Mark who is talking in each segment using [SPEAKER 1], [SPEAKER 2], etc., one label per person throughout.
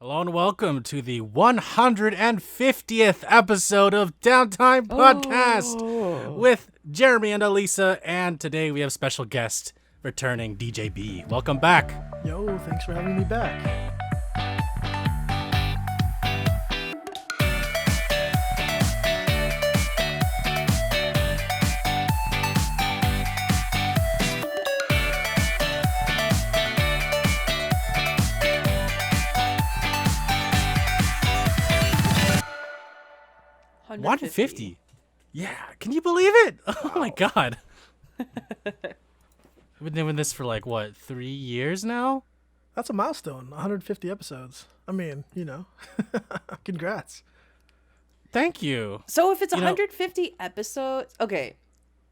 [SPEAKER 1] Hello and welcome to the 150th episode of Downtime Podcast with Jeremy and Alyssa, and today we have special guest returning, DJ B. Welcome back.
[SPEAKER 2] Yo, thanks for having me back. $150. Yeah, can you believe it? Oh my god. We've been doing this for 3 years now? That's a milestone, 150 episodes. I mean, congrats.
[SPEAKER 1] Thank you.
[SPEAKER 3] So if it's 150 episodes, okay,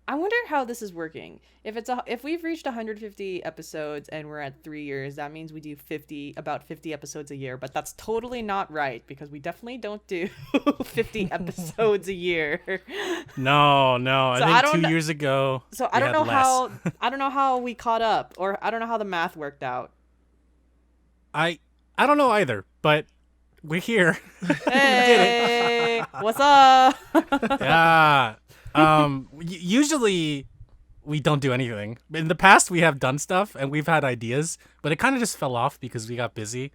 [SPEAKER 3] I wonder how this is working. If we've reached 150 episodes and we're at 3 years, that means we do about 50 episodes a year. But that's totally not right because we definitely don't do 50 episodes a year.
[SPEAKER 1] No. So I think 2 years ago.
[SPEAKER 3] So I don't know how we caught up, or I don't know how the math worked out.
[SPEAKER 1] I don't know either, but we're here.
[SPEAKER 3] Hey, what's up?
[SPEAKER 1] Yeah. Usually we don't do anything. In the past, we have done stuff and we've had ideas, but it kind of just fell off because we got busy.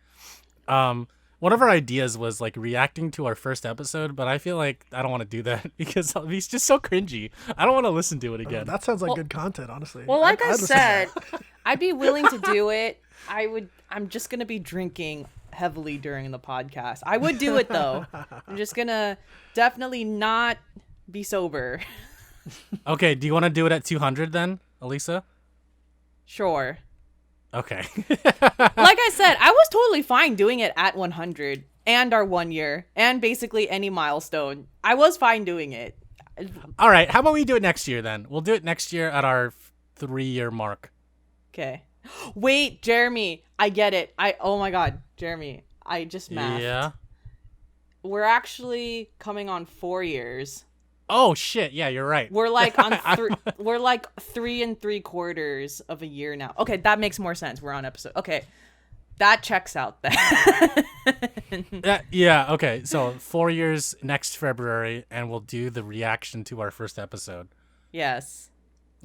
[SPEAKER 1] One of our ideas was reacting to our first episode, but I feel like I don't want to do that because it's just so cringy. I don't want to listen to it again.
[SPEAKER 2] That sounds like good content, honestly.
[SPEAKER 3] Well, I said, I'd be willing to do it. I'm just going to be drinking heavily during the podcast. I would do it though. I'm just going to definitely not be sober.
[SPEAKER 1] Okay, do you want to do it at 200 then, Alyssa?
[SPEAKER 3] Sure.
[SPEAKER 1] Okay.
[SPEAKER 3] Like I said, I was totally fine doing it at 100 and our 1 year and basically any milestone. I was fine doing it.
[SPEAKER 1] All right, how about we do it next year then? We'll do it next year at our 3-year mark.
[SPEAKER 3] Okay. Wait, Jeremy, I get it. Oh my god, Jeremy, I just mathed.
[SPEAKER 1] Yeah.
[SPEAKER 3] We're actually coming on 4 years.
[SPEAKER 1] Oh shit! Yeah, you're right.
[SPEAKER 3] We're on we're 3 3/4 of a year now. Okay, that makes more sense. We're on episode. Okay, that checks out then.
[SPEAKER 1] Yeah. Okay, so 4 years next February, and we'll do the reaction to our first episode.
[SPEAKER 3] Yes.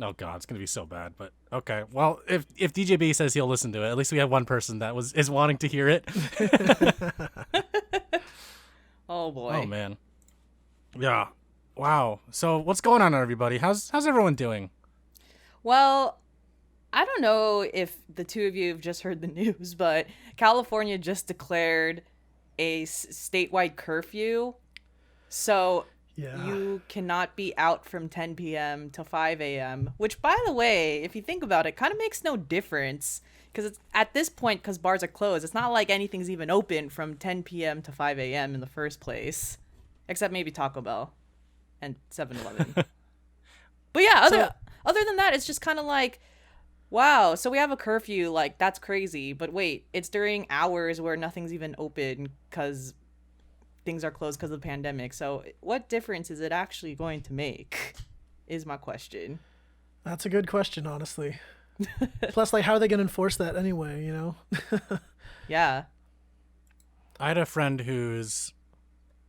[SPEAKER 1] Oh god, it's gonna be so bad. But okay, well, if DJB says he'll listen to it, at least we have one person that is wanting to hear it.
[SPEAKER 3] Oh boy.
[SPEAKER 1] Oh man. Yeah. Wow. So what's going on, everybody? How's everyone doing?
[SPEAKER 3] Well, I don't know if the two of you have just heard the news, but California just declared a statewide curfew. So you cannot be out from 10 p.m. to 5 a.m., which, by the way, if you think about it, kind of makes no difference. Because it's at this point, because bars are closed, it's not like anything's even open from 10 p.m. to 5 a.m. in the first place. Except maybe Taco Bell and 7-Eleven. But yeah, other than that, it's just kind of wow, so we have a curfew, that's crazy. But wait, it's during hours where nothing's even open because things are closed because of the pandemic. So what difference is it actually going to make is my question.
[SPEAKER 2] That's a good question, honestly. Plus, how are they going to enforce that anyway,
[SPEAKER 3] Yeah.
[SPEAKER 1] I had a friend whose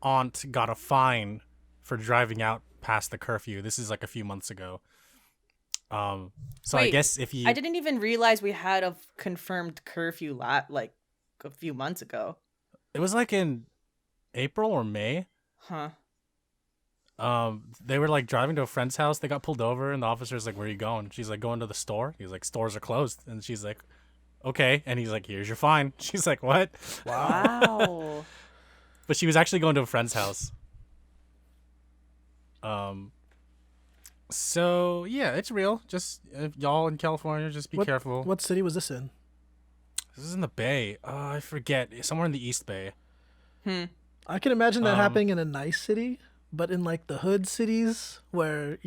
[SPEAKER 1] aunt got a fine for driving out past the curfew. This is a few months ago. So wait, I guess if you...
[SPEAKER 3] I didn't even realize we had a confirmed curfew a few months ago.
[SPEAKER 1] It was in April or May.
[SPEAKER 3] Huh.
[SPEAKER 1] They were driving to a friend's house. They got pulled over and the officer's where are you going? She's going to the store. He's stores are closed. And she's okay. And he's here's your fine. She's what?
[SPEAKER 3] Wow.
[SPEAKER 1] But she was actually going to a friend's house. So yeah, it's real. Just y'all in California, just be careful.
[SPEAKER 2] What city was this in?
[SPEAKER 1] This is in the Bay. I forget. Somewhere in the East Bay.
[SPEAKER 2] I can imagine that happening in a nice city, but in the hood cities where,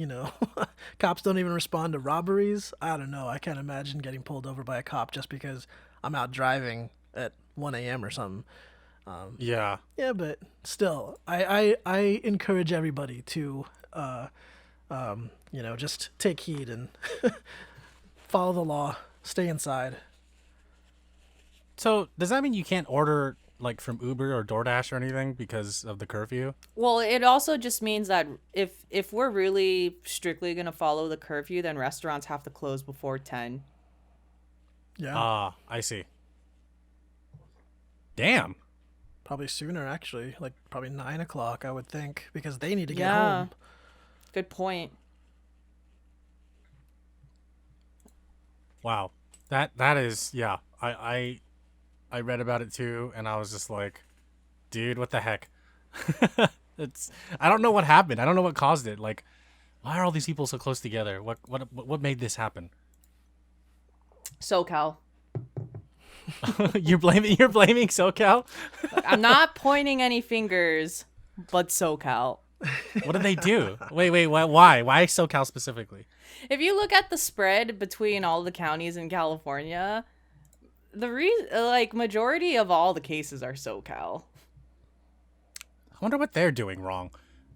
[SPEAKER 2] cops don't even respond to robberies. I don't know. I can't imagine getting pulled over by a cop just because I'm out driving at 1 a.m. or something.
[SPEAKER 1] Yeah,
[SPEAKER 2] but still, I encourage everybody to, just take heed and follow the law, stay inside.
[SPEAKER 1] So does that mean you can't order like from Uber or DoorDash or anything because of the curfew?
[SPEAKER 3] Well, it also just means that if we're really strictly gonna follow the curfew, then restaurants have to close before 10.
[SPEAKER 2] Yeah.
[SPEAKER 1] I see. Damn.
[SPEAKER 2] Probably sooner, actually. Like, probably 9 o'clock, I would think, because they need to get
[SPEAKER 3] Yeah.
[SPEAKER 2] home.
[SPEAKER 3] Good point.
[SPEAKER 1] Wow. That is, yeah. I read about it too, and I was just like, dude, what the heck? I don't know what happened. I don't know what caused it. Like, why are all these people so close together? What made this happen?
[SPEAKER 3] SoCal.
[SPEAKER 1] You're blaming SoCal?
[SPEAKER 3] I'm not pointing any fingers, but SoCal.
[SPEAKER 1] What did they do? Wait, why? Why SoCal specifically?
[SPEAKER 3] If you look at the spread between all the counties in California, the majority of all the cases are SoCal.
[SPEAKER 1] I wonder what they're doing wrong.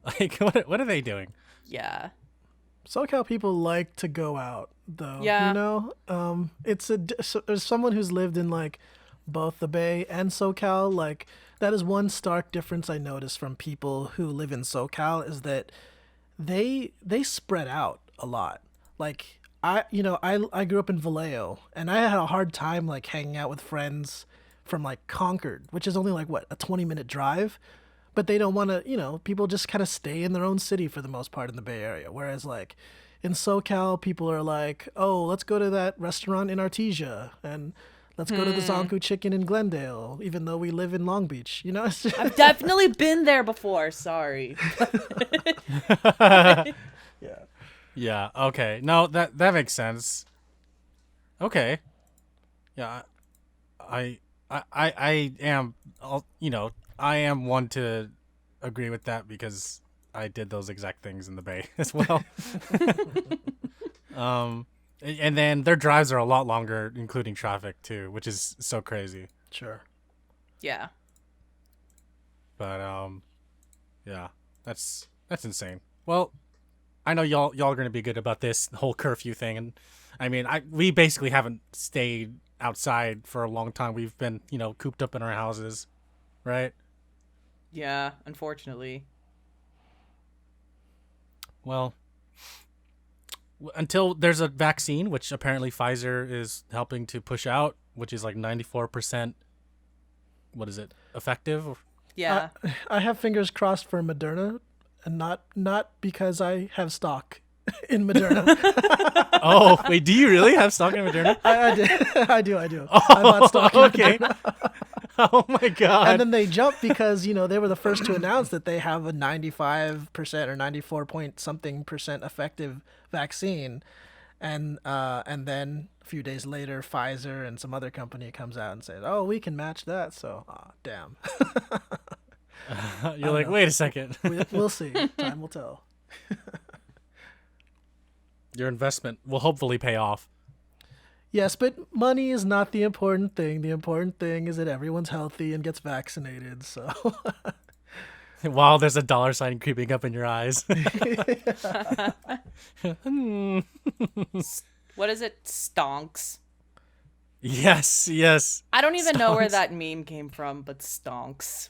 [SPEAKER 1] Like, what are they doing?
[SPEAKER 3] Yeah.
[SPEAKER 2] SoCal people like to go out, though.
[SPEAKER 3] Yeah.
[SPEAKER 2] You know, as someone who's lived in like both the Bay and SoCal, like that is one stark difference I notice from people who live in SoCal is that they spread out a lot. Like I grew up in Vallejo, and I had a hard time like hanging out with friends from like Concord, which is only like a 20-minute drive. But they don't want to, people just kind of stay in their own city for the most part in the Bay Area. Whereas like in SoCal, people are like, oh, let's go to that restaurant in Artesia and let's go to the Zonku Chicken in Glendale, even though we live in Long Beach. It's just...
[SPEAKER 3] I've definitely been there before. Sorry.
[SPEAKER 2] Yeah.
[SPEAKER 1] Yeah. Okay. No, that makes sense. Okay. Yeah. I am. I am one to agree with that because I did those exact things in the Bay as well. And then their drives are a lot longer, including traffic too, which is so crazy.
[SPEAKER 2] Sure.
[SPEAKER 3] Yeah.
[SPEAKER 1] But yeah, that's insane. Well, I know y'all are gonna be good about this whole curfew thing, and I mean, we basically haven't stayed outside for a long time. We've been cooped up in our houses, right?
[SPEAKER 3] Yeah, unfortunately.
[SPEAKER 1] Well, until there's a vaccine, which apparently Pfizer is helping to push out, which is like 94%. What is it? Effective?
[SPEAKER 3] Yeah.
[SPEAKER 2] I have fingers crossed for Moderna, and not because I have stock in Moderna.
[SPEAKER 1] Oh, wait, do you really have stock in Moderna?
[SPEAKER 2] I do.
[SPEAKER 1] Oh,
[SPEAKER 2] I bought stock in
[SPEAKER 1] okay.
[SPEAKER 2] Moderna.
[SPEAKER 1] Oh my god.
[SPEAKER 2] And then they jumped because, they were the first to announce that they have a 95% or 94 point something percent effective vaccine. And then a few days later, Pfizer and some other company comes out and says, oh, we can match that. So, damn.
[SPEAKER 1] You're like, wait a second.
[SPEAKER 2] We'll see. Time will tell.
[SPEAKER 1] Your investment will hopefully pay off.
[SPEAKER 2] Yes, but money is not the important thing. The important thing is that everyone's healthy and gets vaccinated. So,
[SPEAKER 1] While there's a dollar sign creeping up in your eyes.
[SPEAKER 3] What is it? Stonks.
[SPEAKER 1] Yes.
[SPEAKER 3] I don't even know where
[SPEAKER 1] Stonks.
[SPEAKER 3] that meme came from, but stonks.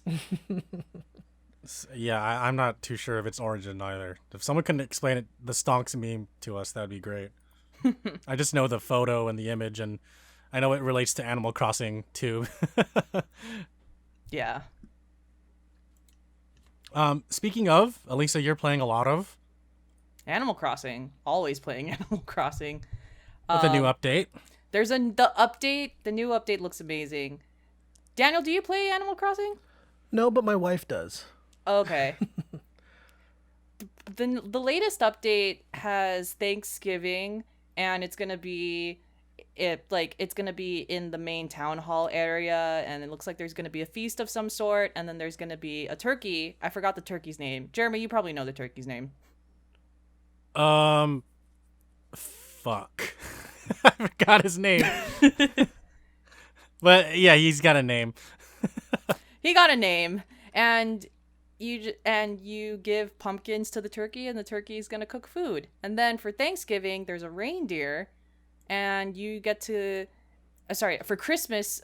[SPEAKER 1] Yeah, I'm not too sure of its origin either. If someone can explain it, the stonks meme to us, that'd be great. I just know the photo and the image, and I know it relates to Animal Crossing too.
[SPEAKER 3] Yeah.
[SPEAKER 1] Speaking of, Alyssa, you're playing a lot of
[SPEAKER 3] Animal Crossing. Always playing Animal Crossing.
[SPEAKER 1] with a new update.
[SPEAKER 3] There's the update. The new update looks amazing. Daniel, do you play Animal Crossing?
[SPEAKER 2] no, but my wife does.
[SPEAKER 3] Okay. The latest update has Thanksgiving, and it's gonna be it's gonna be in the main town hall area, and it looks like there's gonna be a feast of some sort, and then there's gonna be a turkey. I forgot the turkey's name. Jeremy, you probably know the turkey's name.
[SPEAKER 1] Fuck. I forgot his name. But yeah, he's got a name.
[SPEAKER 3] He got a name, and you give pumpkins to the turkey, and the turkey is gonna cook food. And then for Thanksgiving, there's a reindeer, and you get to for Christmas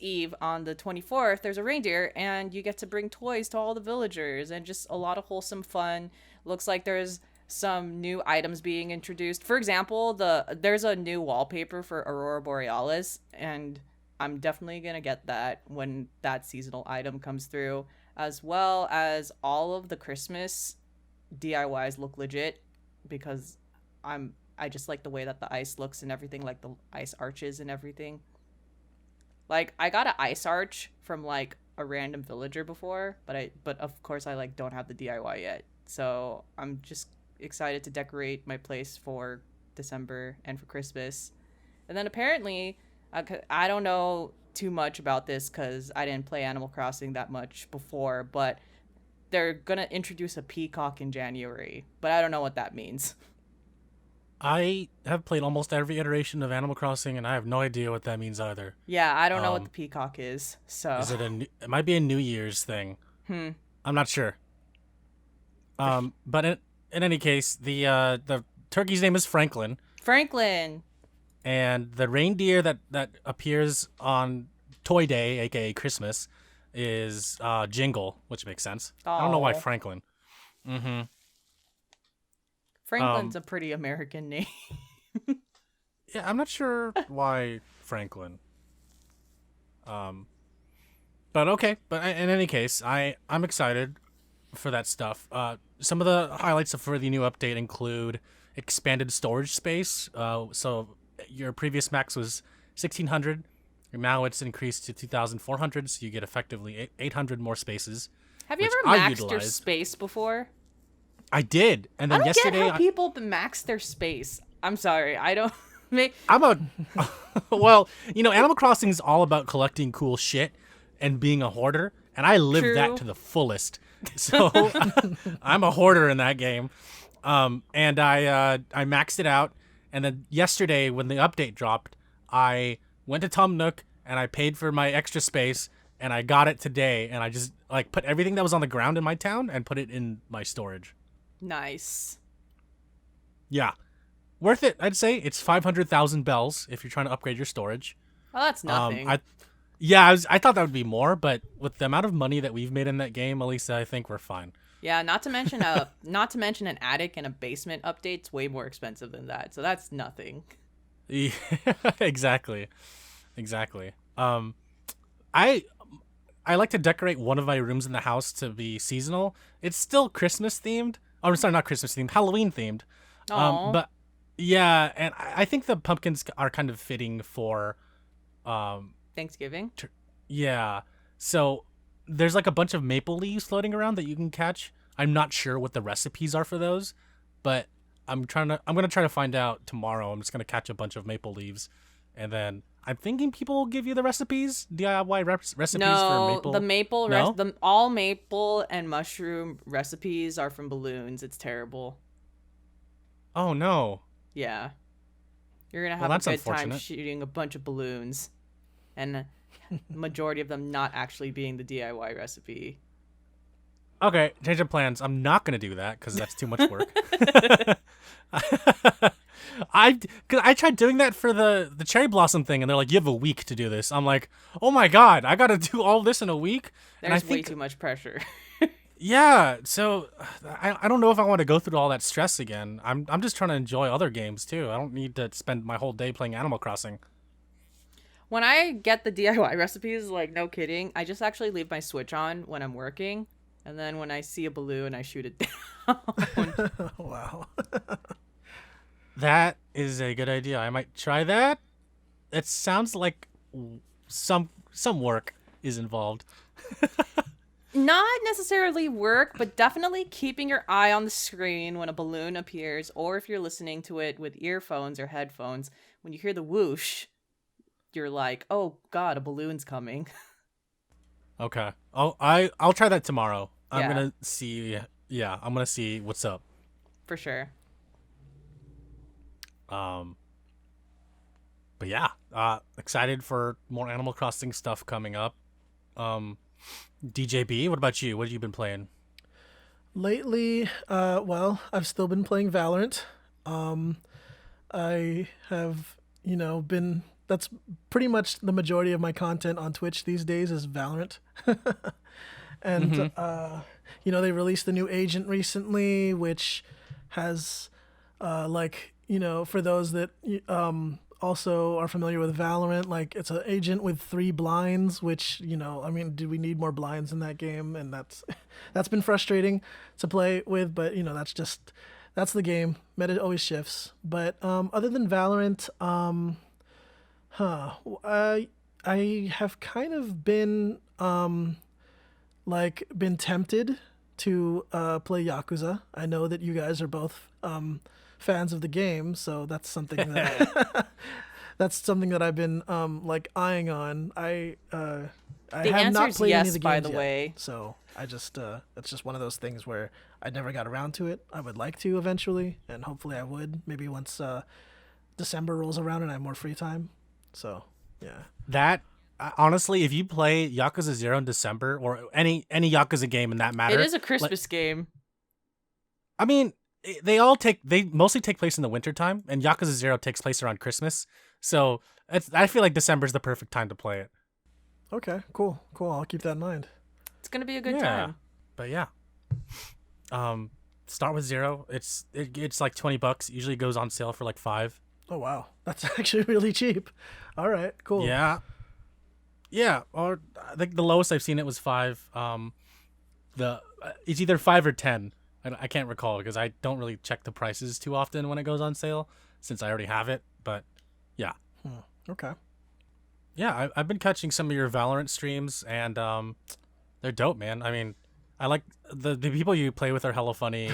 [SPEAKER 3] Eve on the 24th, there's a reindeer, and you get to bring toys to all the villagers, and just a lot of wholesome fun. Looks like there's some new items being introduced. For example, there's a new wallpaper for Aurora Borealis, and I'm definitely gonna get that when that seasonal item comes through, as well as all of the Christmas DIYs look legit, because I just like the way that the ice looks and everything, like the ice arches and everything. Like, I got an ice arch from like a random villager before, but of course I like don't have the DIY yet. So I'm just excited to decorate my place for December and for Christmas. And then apparently, I don't know too much about this because I didn't play Animal Crossing that much before, but they're gonna introduce a peacock in January, but I don't know what that means.
[SPEAKER 1] I have played almost every iteration of Animal Crossing, and I have no idea what that means either.
[SPEAKER 3] Yeah, I don't know what the peacock is. So
[SPEAKER 1] is it it might be a New Year's thing. I'm not sure. But in any case, the turkey's name is Franklin.
[SPEAKER 3] Franklin.
[SPEAKER 1] And the reindeer that appears on Toy Day, aka Christmas, is Jingle, which makes sense. I don't know why Franklin. Mm-hmm.
[SPEAKER 3] Franklin's a pretty American name.
[SPEAKER 1] Yeah, I'm not sure why Franklin. But okay. But in any case, I'm excited for that stuff. Some of the highlights for the new update include expanded storage space. So your previous max was 1,600. Now it's increased to 2,400, so you get effectively 800 more spaces.
[SPEAKER 3] Have you ever maxed your space before?
[SPEAKER 1] I did, and then yesterday
[SPEAKER 3] get how people max their space. I'm sorry, I don't.
[SPEAKER 1] Well, Animal Crossing is all about collecting cool shit and being a hoarder, and I live that to the fullest. So I'm a hoarder in that game, and I maxed it out. And then yesterday, when the update dropped, I went to Tom Nook and I paid for my extra space, and I got it today. And I just put everything that was on the ground in my town and put it in my storage.
[SPEAKER 3] Nice.
[SPEAKER 1] Yeah, worth it. I'd say it's 500,000 bells if you're trying to upgrade your storage.
[SPEAKER 3] Well, that's nothing.
[SPEAKER 1] I thought that would be more, but with the amount of money that we've made in that game, Alyssa, I think we're fine.
[SPEAKER 3] Yeah, not to mention an attic and a basement update's way more expensive than that. So that's nothing.
[SPEAKER 1] Yeah, exactly. I like to decorate one of my rooms in the house to be seasonal. It's still Christmas themed. Oh, sorry, not Christmas themed, Halloween themed. But yeah, and I think the pumpkins are kind of fitting for
[SPEAKER 3] Thanksgiving.
[SPEAKER 1] Yeah. So there's a bunch of maple leaves floating around that you can catch. I'm not sure what the recipes are for those, but I'm gonna try to find out tomorrow. I'm just gonna catch a bunch of maple leaves, and then I'm thinking people will give you the recipes, DIY recipes for maple.
[SPEAKER 3] All maple and mushroom recipes are from balloons. It's terrible.
[SPEAKER 1] Oh no.
[SPEAKER 3] Yeah, you're gonna have a good time shooting a bunch of balloons, and majority of them not actually being the DIY recipe.
[SPEAKER 1] Okay, change of plans. I'm not gonna do that because that's too much work. I tried doing that for the cherry blossom thing, and they're like, "You have a week to do this." I'm like, "Oh my god, I gotta do all this in a week."
[SPEAKER 3] There's way too much pressure.
[SPEAKER 1] Yeah, so I don't know if I want to go through all that stress again. I'm just trying to enjoy other games too. I don't need to spend my whole day playing Animal Crossing.
[SPEAKER 3] When I get the DIY recipes, no kidding, I just actually leave my Switch on when I'm working, and then when I see a balloon, I shoot it down.
[SPEAKER 2] Wow.
[SPEAKER 1] That is a good idea. I might try that. It sounds like some work is involved.
[SPEAKER 3] Not necessarily work, but definitely keeping your eye on the screen when a balloon appears, or if you're listening to it with earphones or headphones, when you hear the whoosh, you're like, "Oh God, a balloon's coming."
[SPEAKER 1] Okay. I'll try that tomorrow.
[SPEAKER 3] Yeah.
[SPEAKER 1] I'm gonna see. Yeah, I'm gonna see what's up.
[SPEAKER 3] For sure.
[SPEAKER 1] But yeah, excited for more Animal Crossing stuff coming up. DJB, what about you? What have you been playing?
[SPEAKER 2] Lately, well, I've still been playing Valorant. I have, been that's pretty much the majority of my content on Twitch these days is Valorant. And you know, they released the new agent recently, which has like, you know, for those that also are familiar with Valorant, like it's an agent with 3 blinds, which, you know, I mean, do we need more blinds in that game? And that's been frustrating to play with, but you know, that's the game. Meta always shifts. But other than Valorant, I have kind of been been tempted to play Yakuza. I know that you guys are both fans of the game, so that's something that I've been like eyeing on. I have not played any of the games
[SPEAKER 3] by the
[SPEAKER 2] yet,
[SPEAKER 3] way.
[SPEAKER 2] so I just it's just one of those things where I never got around to it. I would like to eventually, and hopefully I would. Maybe once December rolls around and I have more free time. So yeah.
[SPEAKER 1] That honestly, if you play Yakuza 0 in December or any Yakuza game in that matter,
[SPEAKER 3] It is a Christmas game.
[SPEAKER 1] I mean, they mostly take place in the wintertime, and Yakuza 0 takes place around Christmas. So I feel like December is the perfect time to play it.
[SPEAKER 2] Okay, cool. I'll keep that in mind.
[SPEAKER 3] It's gonna be a good time.
[SPEAKER 1] But yeah, start with 0. It's like $20. Usually goes on sale for like $5.
[SPEAKER 2] Oh wow, that's actually really cheap. All right, cool.
[SPEAKER 1] Yeah. Or I think the lowest I've seen it was $5. It's either $5 or $10. I can't recall because I don't really check the prices too often when it goes on sale since I already have it. But yeah.
[SPEAKER 2] Okay.
[SPEAKER 1] Yeah, I've been catching some of your Valorant streams, and they're dope, man. I mean, I like the people you play with are hella funny.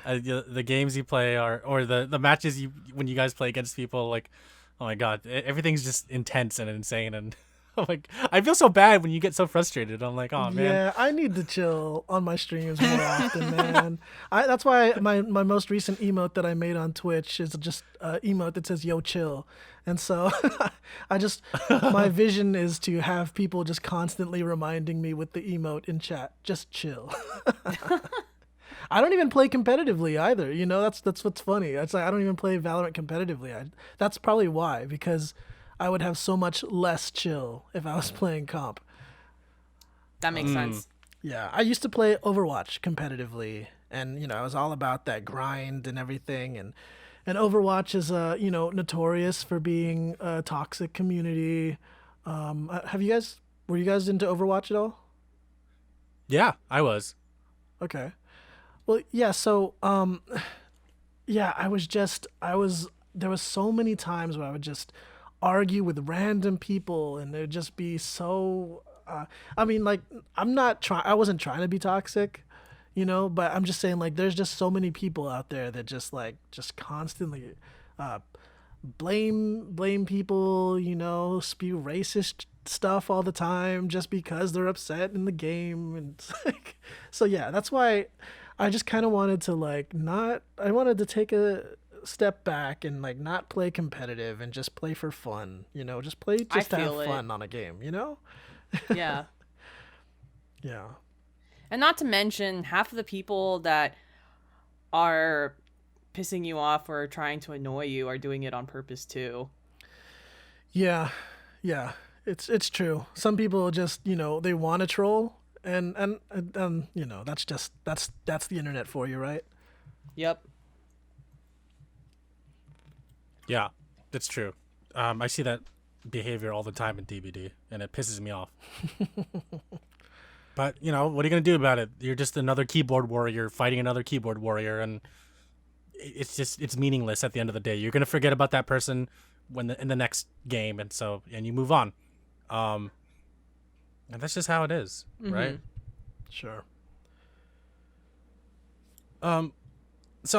[SPEAKER 1] The games you play or the matches when you guys play against people, like, oh my god, everything's just intense and insane, and like I feel so bad when you get so frustrated. I'm like, oh man.
[SPEAKER 2] Yeah, I need to chill on my streams more often, man. That's why my most recent emote that I made on Twitch is just an emote that says "Yo, chill," and so my vision is to have people just constantly reminding me with the emote in chat, just chill. I don't even play competitively either. You know, that's what's funny. It's like I don't even play Valorant competitively. That's probably why, because I would have so much less chill if I was playing comp.
[SPEAKER 3] That makes sense.
[SPEAKER 2] Yeah, I used to play Overwatch competitively, and you know, I was all about that grind and everything. And Overwatch is you know, notorious for being a toxic community. Were you guys into Overwatch at all?
[SPEAKER 1] Yeah, I was.
[SPEAKER 2] Okay. Well, yeah. So, yeah, there was so many times where I would just argue with random people, and it'd just be so. I mean, like, I wasn't trying to be toxic, you know, but I'm just saying, like, there's just so many people out there that just constantly blame people, you know, spew racist stuff all the time just because they're upset in the game, and it's like, so yeah, that's why I just kind of wanted to I wanted to take a step back and like not play competitive and just play for fun, you know, just to have fun on a game, you know.
[SPEAKER 3] Yeah.
[SPEAKER 2] Yeah.
[SPEAKER 3] And not to mention, half of the people that are pissing you off or trying to annoy you are doing it on purpose too.
[SPEAKER 2] Yeah. It's true. Some people just, you know, they want to troll, and you know, that's the internet for you, right?
[SPEAKER 3] Yep.
[SPEAKER 1] Yeah, that's true. I see that behavior all the time in DBD, and it pisses me off. But, you know, what are you going to do about it? You're just another keyboard warrior fighting another keyboard warrior, and it's meaningless at the end of the day. You're going to forget about that person in the next game, and you move on. And that's just how it is, right?
[SPEAKER 2] Sure.
[SPEAKER 1] So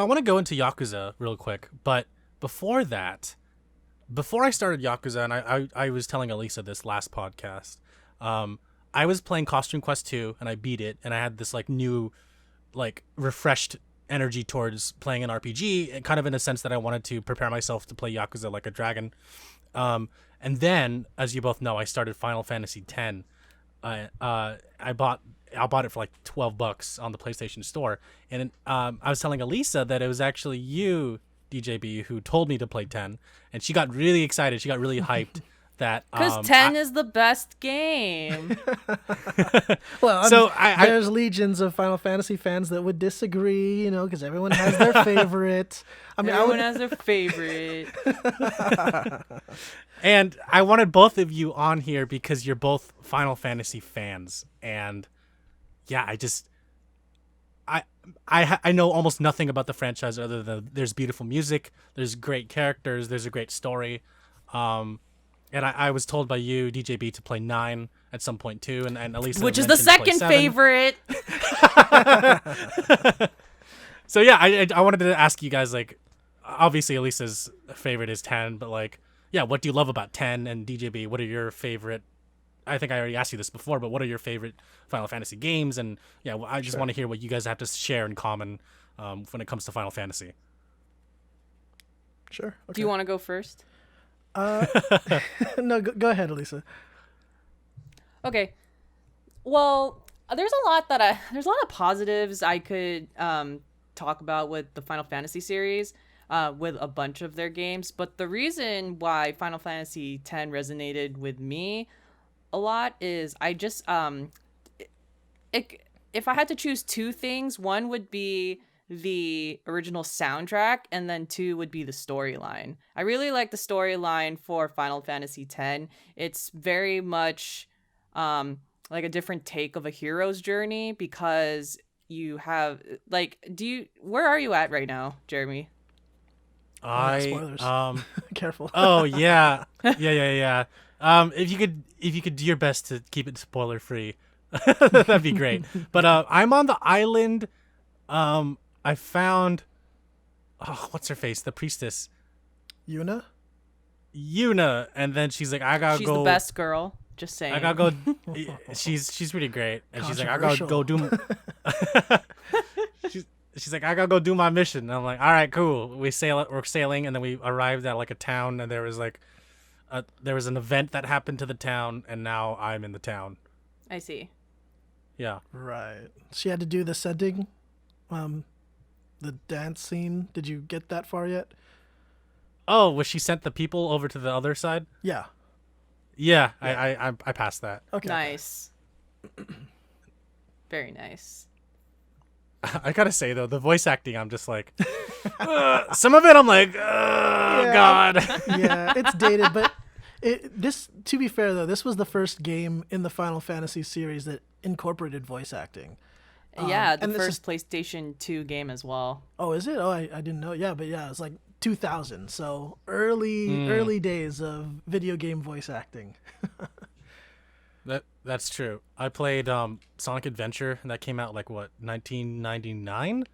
[SPEAKER 1] I want to go into Yakuza real quick, but before I started Yakuza, and I was telling Alyssa this last podcast, I was playing Costume Quest 2, and I beat it, and I had this like new, like refreshed energy towards playing an RPG, and kind of in a sense that I wanted to prepare myself to play Yakuza like a dragon. And then, as you both know, I started Final Fantasy X. I bought it for like $12 on the PlayStation Store, and I was telling Alyssa that it was actually you DJB, who told me to play 10, and she got really excited. She got really hyped that
[SPEAKER 3] Because 10 is the best game.
[SPEAKER 2] Well,
[SPEAKER 1] So
[SPEAKER 2] there's legions of Final Fantasy fans that would disagree, because everyone has their favorite. I mean,
[SPEAKER 3] Everyone has their favorite.
[SPEAKER 1] And I wanted both of you on here because you're both Final Fantasy fans, and yeah, I know almost nothing about the franchise other than there's beautiful music, there's great characters, there's a great story, and I was told by you, DJB, to play 9 at some point too, and Alyssa,
[SPEAKER 3] Which is the second favorite.
[SPEAKER 1] So yeah, I wanted to ask you guys, like, obviously Alyssa's favorite is 10, but like, yeah, what do you love about 10? And DJB, what are your favorite? I think I already asked you this before, but what are your favorite Final Fantasy games? And yeah, I just want to hear what you guys have to share in common when it comes to Final Fantasy.
[SPEAKER 2] Sure. Okay.
[SPEAKER 3] Do you want to go first?
[SPEAKER 2] No, go ahead, Alyssa.
[SPEAKER 3] Okay. Well, there's a lot of positives I could talk about with the Final Fantasy series, with a bunch of their games. But the reason why Final Fantasy X resonated with me a lot is I just if I had to choose two things, one would be the original soundtrack, and then 2 would be the storyline. I really like the storyline for Final Fantasy X. It's very much like a different take of a hero's journey, because you have where are you at right now, Jeremy?
[SPEAKER 2] Spoilers. Careful.
[SPEAKER 1] Oh yeah. Yeah. If you could do your best to keep it spoiler free, that'd be great. But I'm on the island. I found, what's her face? The priestess.
[SPEAKER 2] Yuna,
[SPEAKER 1] and then she's like, I gotta
[SPEAKER 3] She's
[SPEAKER 1] go.
[SPEAKER 3] She's the best girl. Just saying.
[SPEAKER 1] I gotta go. She's pretty great, and she's like, I gotta go do. She's like, I gotta go do my mission. And I'm like, all right, cool. We're sailing, and then we arrived at like a town, and there was an event that happened to the town, and now I'm in the town.
[SPEAKER 3] I see.
[SPEAKER 1] Yeah.
[SPEAKER 2] Right. She had to do the setting, the dance scene. Did you get that far yet?
[SPEAKER 1] Oh, was she sent the people over to the other side?
[SPEAKER 2] Yeah.
[SPEAKER 1] Yeah. I passed that.
[SPEAKER 2] Okay.
[SPEAKER 3] Nice. Very nice.
[SPEAKER 1] I gotta say though, the voice acting, I'm just like, some of it, I'm like, God.
[SPEAKER 2] Yeah, it's dated, but to be fair though, this was the first game in the Final Fantasy series that incorporated voice acting.
[SPEAKER 3] Yeah, the first PlayStation 2 game as well.
[SPEAKER 2] Oh, is it? Oh, I didn't know. Yeah, but yeah, it's like 2000, so early days of video game voice acting.
[SPEAKER 1] That's true. I played Sonic Adventure, and that came out like 1999,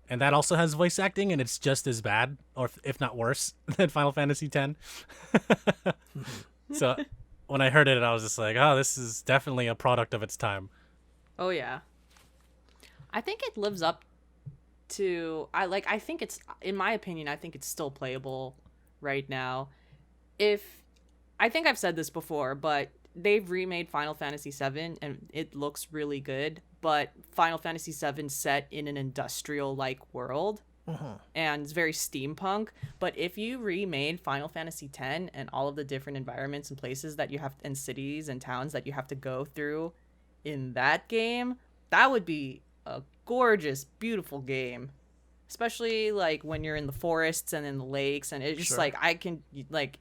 [SPEAKER 1] and that also has voice acting, and it's just as bad, or if not worse, than Final Fantasy X. So when I heard it, I was just like, oh, this is definitely a product of its time.
[SPEAKER 3] Oh yeah. I think it lives up to I think it's, in my opinion, I think it's still playable right now. I think I've said this before, but they've remade Final Fantasy VII and it looks really good, but Final Fantasy VII set in an industrial-like world, and it's very steampunk. But if you remade Final Fantasy X and all of the different environments and places that you have, and cities and towns that you have to go through in that game, that would be a gorgeous, beautiful game. Especially like when you're in the forests and in the lakes, and it's just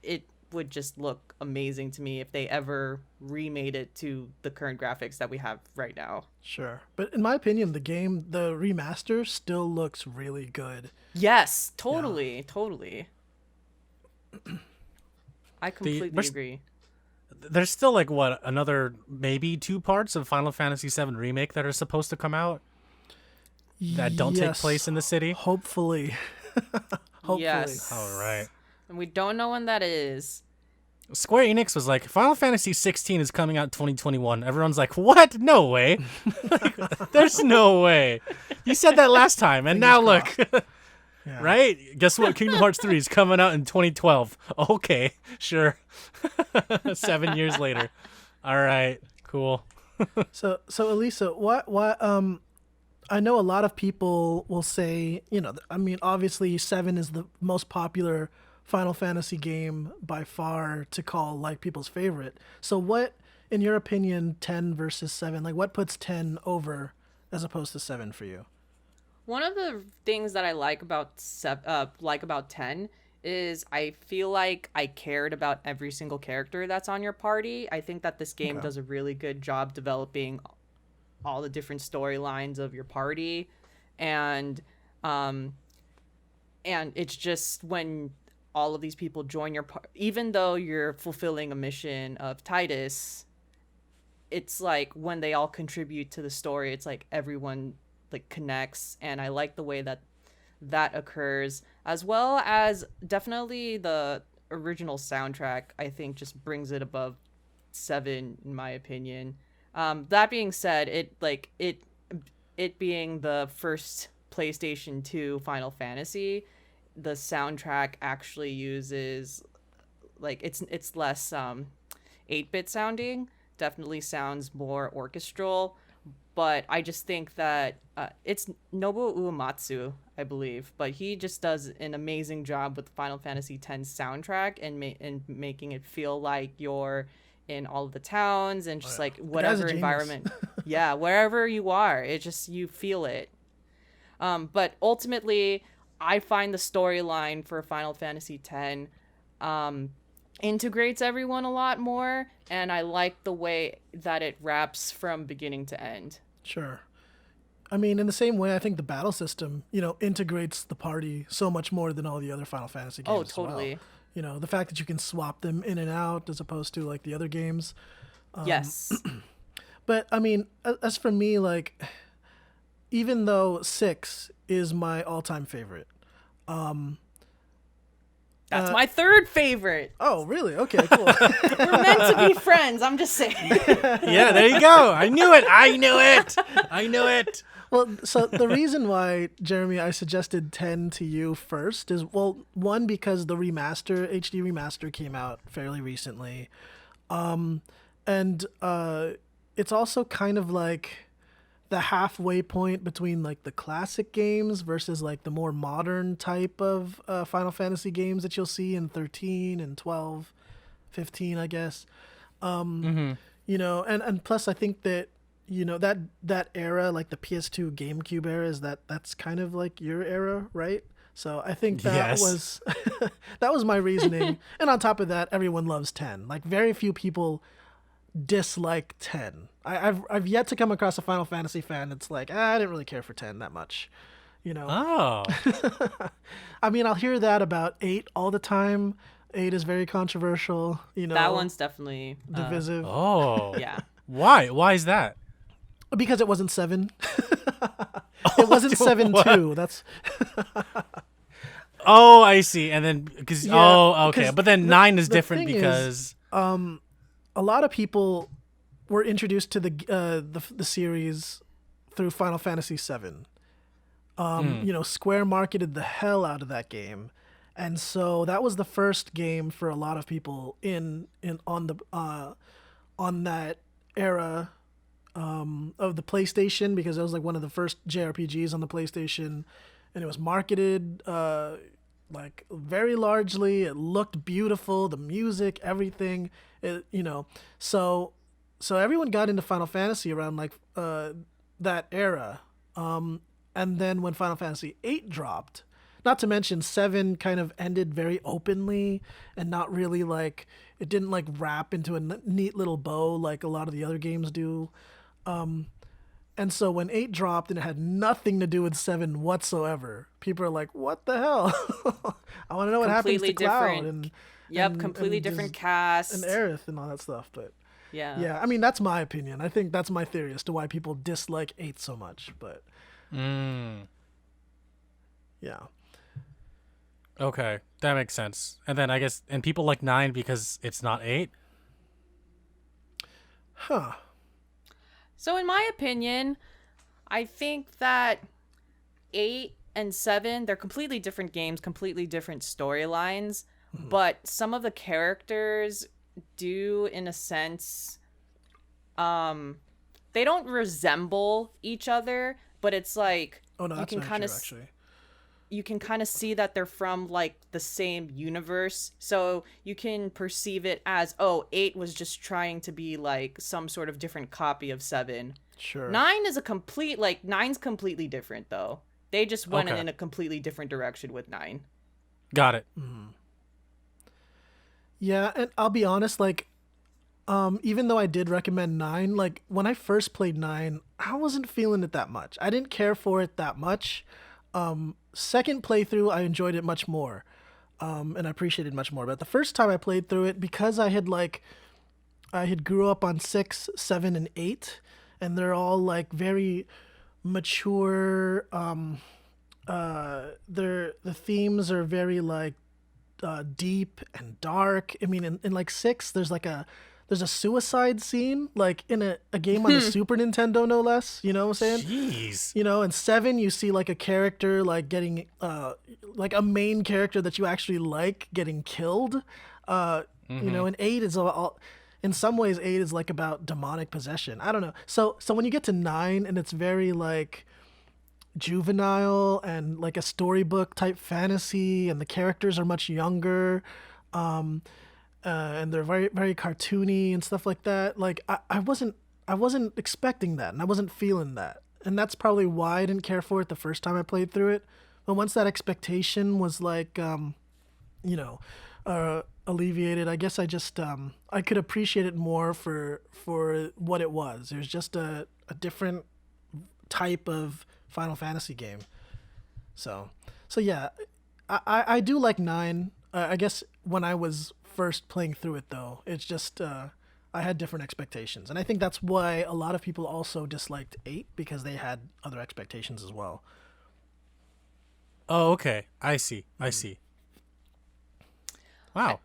[SPEAKER 3] it would just look amazing to me if they ever remade it to the current graphics that we have right now.
[SPEAKER 2] Sure. But in my opinion, the remaster still looks really good.
[SPEAKER 3] Yes, totally. I completely agree.
[SPEAKER 1] There's still like another maybe 2 parts of Final Fantasy VII Remake that are supposed to come out that don't take place in the city.
[SPEAKER 2] Hopefully. Hopefully.
[SPEAKER 3] Yes.
[SPEAKER 1] All right.
[SPEAKER 3] And we don't know when that is.
[SPEAKER 1] Square Enix was like, Final Fantasy 16 is coming out in 2021. Everyone's like, what? No way. There's no way. You said that last time, and now look.
[SPEAKER 2] Yeah.
[SPEAKER 1] Right? Guess what? Kingdom Hearts 3 is coming out in 2012. Okay, sure. 7 years later. All right, cool.
[SPEAKER 2] So Alyssa, why I know a lot of people will say, I mean, obviously 7 is the most popular Final Fantasy game by far to call like people's favorite. So what, in your opinion, 10 versus 7, like what puts 10 over as opposed to 7 for you?
[SPEAKER 3] One of the things that I like about 10 is I feel like I cared about every single character that's on your party. I think that this game does a really good job developing all the different storylines of your party, and it's just when all of these people join your party, even though you're fulfilling a mission of Titus, it's like when they all contribute to the story, it's like everyone like connects, and I like the way that occurs, as well as definitely the original soundtrack. I think just brings it above 7 in my opinion. That being said, it being the first PlayStation 2 Final Fantasy, the soundtrack actually uses like it's less 8-bit sounding, definitely sounds more orchestral, but I just think that it's Nobuo Uematsu, I believe, but he just does an amazing job with Final Fantasy X soundtrack and making it feel like you're in all of the towns and just like whatever environment. Yeah, wherever you are, it just, you feel it. But ultimately, I find the storyline for Final Fantasy X integrates everyone a lot more, and I like the way that it wraps from beginning to end.
[SPEAKER 2] Sure. I mean, in the same way, I think the battle system, integrates the party so much more than all the other Final Fantasy games.
[SPEAKER 3] Oh, totally.
[SPEAKER 2] As well. The fact that you can swap them in and out as opposed to like the other games.
[SPEAKER 3] Yes.
[SPEAKER 2] But I mean, as for me, like, even though 6 is my all-time favorite,
[SPEAKER 3] that's my third favorite.
[SPEAKER 2] Oh, really? Okay, cool.
[SPEAKER 3] We're meant to be friends. I'm just saying.
[SPEAKER 1] Yeah, there you go. I knew it.
[SPEAKER 2] Well, so the reason why, Jeremy, I suggested 10 to you first is, well, one, because the HD remaster came out fairly recently. And it's also kind of like the halfway point between like the classic games versus like the more modern type of Final Fantasy games that you'll see in 13 and 12, 15, I guess. And plus I think that, that era, like the PS2 GameCube era, that's kind of like your era, right? So I think that was that was my reasoning. And on top of that, everyone loves 10. Like very few people dislike 10. I've yet to come across a Final Fantasy fan that's like, I didn't really care for 10 that much,
[SPEAKER 1] Oh.
[SPEAKER 2] I mean, I'll hear that about 8 all the time. 8 is very controversial,
[SPEAKER 3] That one's definitely
[SPEAKER 2] divisive.
[SPEAKER 1] Oh.
[SPEAKER 3] Yeah.
[SPEAKER 1] Why is that?
[SPEAKER 2] Because it wasn't 7. It wasn't 7 too. That's
[SPEAKER 1] Oh, I see. And then because okay,
[SPEAKER 2] 'cause
[SPEAKER 1] but then 9 is
[SPEAKER 2] the
[SPEAKER 1] different
[SPEAKER 2] thing
[SPEAKER 1] because
[SPEAKER 2] a lot of people were introduced to the series through Final Fantasy 7. Square marketed the hell out of that game, and so that was the first game for a lot of people on that era of the PlayStation, because it was like one of the first JRPGs on the PlayStation, and it was marketed like very largely. It looked beautiful, the music, everything. So everyone got into Final Fantasy around like that era. And then when Final Fantasy 8 dropped, not to mention 7 kind of ended very openly and not really like, it didn't like wrap into a neat little bow like a lot of the other games do. And so when 8 dropped and it had nothing to do with 7 whatsoever, people are like, what the hell? I want to know what happens to Cloud and
[SPEAKER 3] completely different cast
[SPEAKER 2] and Aerith and all that stuff. But
[SPEAKER 3] yeah,
[SPEAKER 2] I mean, that's my opinion. I think that's my theory as to why people dislike 8 so much. But yeah.
[SPEAKER 1] Okay, that makes sense. And then I guess, and people like 9 because it's not 8.
[SPEAKER 2] Huh.
[SPEAKER 3] So in my opinion, I think that 8 and 7, they're completely different games, completely different storylines, but some of the characters do, in a sense, they don't resemble each other, but it's like
[SPEAKER 2] Oh no,
[SPEAKER 3] you
[SPEAKER 2] that's
[SPEAKER 3] can
[SPEAKER 2] very
[SPEAKER 3] kind
[SPEAKER 2] true,
[SPEAKER 3] of
[SPEAKER 2] actually.
[SPEAKER 3] you can kind of see that they're from like the same universe, so you can perceive it as, oh, 8 was just trying to be like some sort of different copy of 7.
[SPEAKER 2] Sure.
[SPEAKER 3] 9 is a complete, like, 9's completely different though. They just went
[SPEAKER 1] Okay.
[SPEAKER 3] in a completely different direction with 9.
[SPEAKER 1] Got it.
[SPEAKER 2] Yeah, and I'll be honest, like, even though I did recommend 9, like, when I first played 9, I wasn't feeling it that much. I didn't care for it that much. Second playthrough, I enjoyed it much more, and I appreciated it much more. But the first time I played through it, because I had grew up on 6, 7, and 8, and they're all, like, very mature. The themes are very, like, deep and dark. I mean, in like 6, there's a suicide scene, like in a game on the Super Nintendo, no less. You know what I'm saying?
[SPEAKER 1] Jeez.
[SPEAKER 2] You know, in 7, you see like a character like getting like a main character that you actually like getting killed. You know, and 8 is all. In some ways, 8 is like about demonic possession. I don't know. So when you get to 9, and it's very like juvenile and like a storybook type fantasy, and the characters are much younger, and they're very very cartoony and stuff like that. Like I wasn't expecting that, and I wasn't feeling that, and that's probably why I didn't care for it the first time I played through it. But once that expectation was like you know alleviated, I guess I just I could appreciate it more for what it was. It was just a different type of Final Fantasy game. So yeah, I do like 9. I guess when I was first playing through it, though, it's just I had different expectations, and I think that's why a lot of people also disliked 8, because they had other expectations as well.
[SPEAKER 1] Oh, okay. I see. Wow.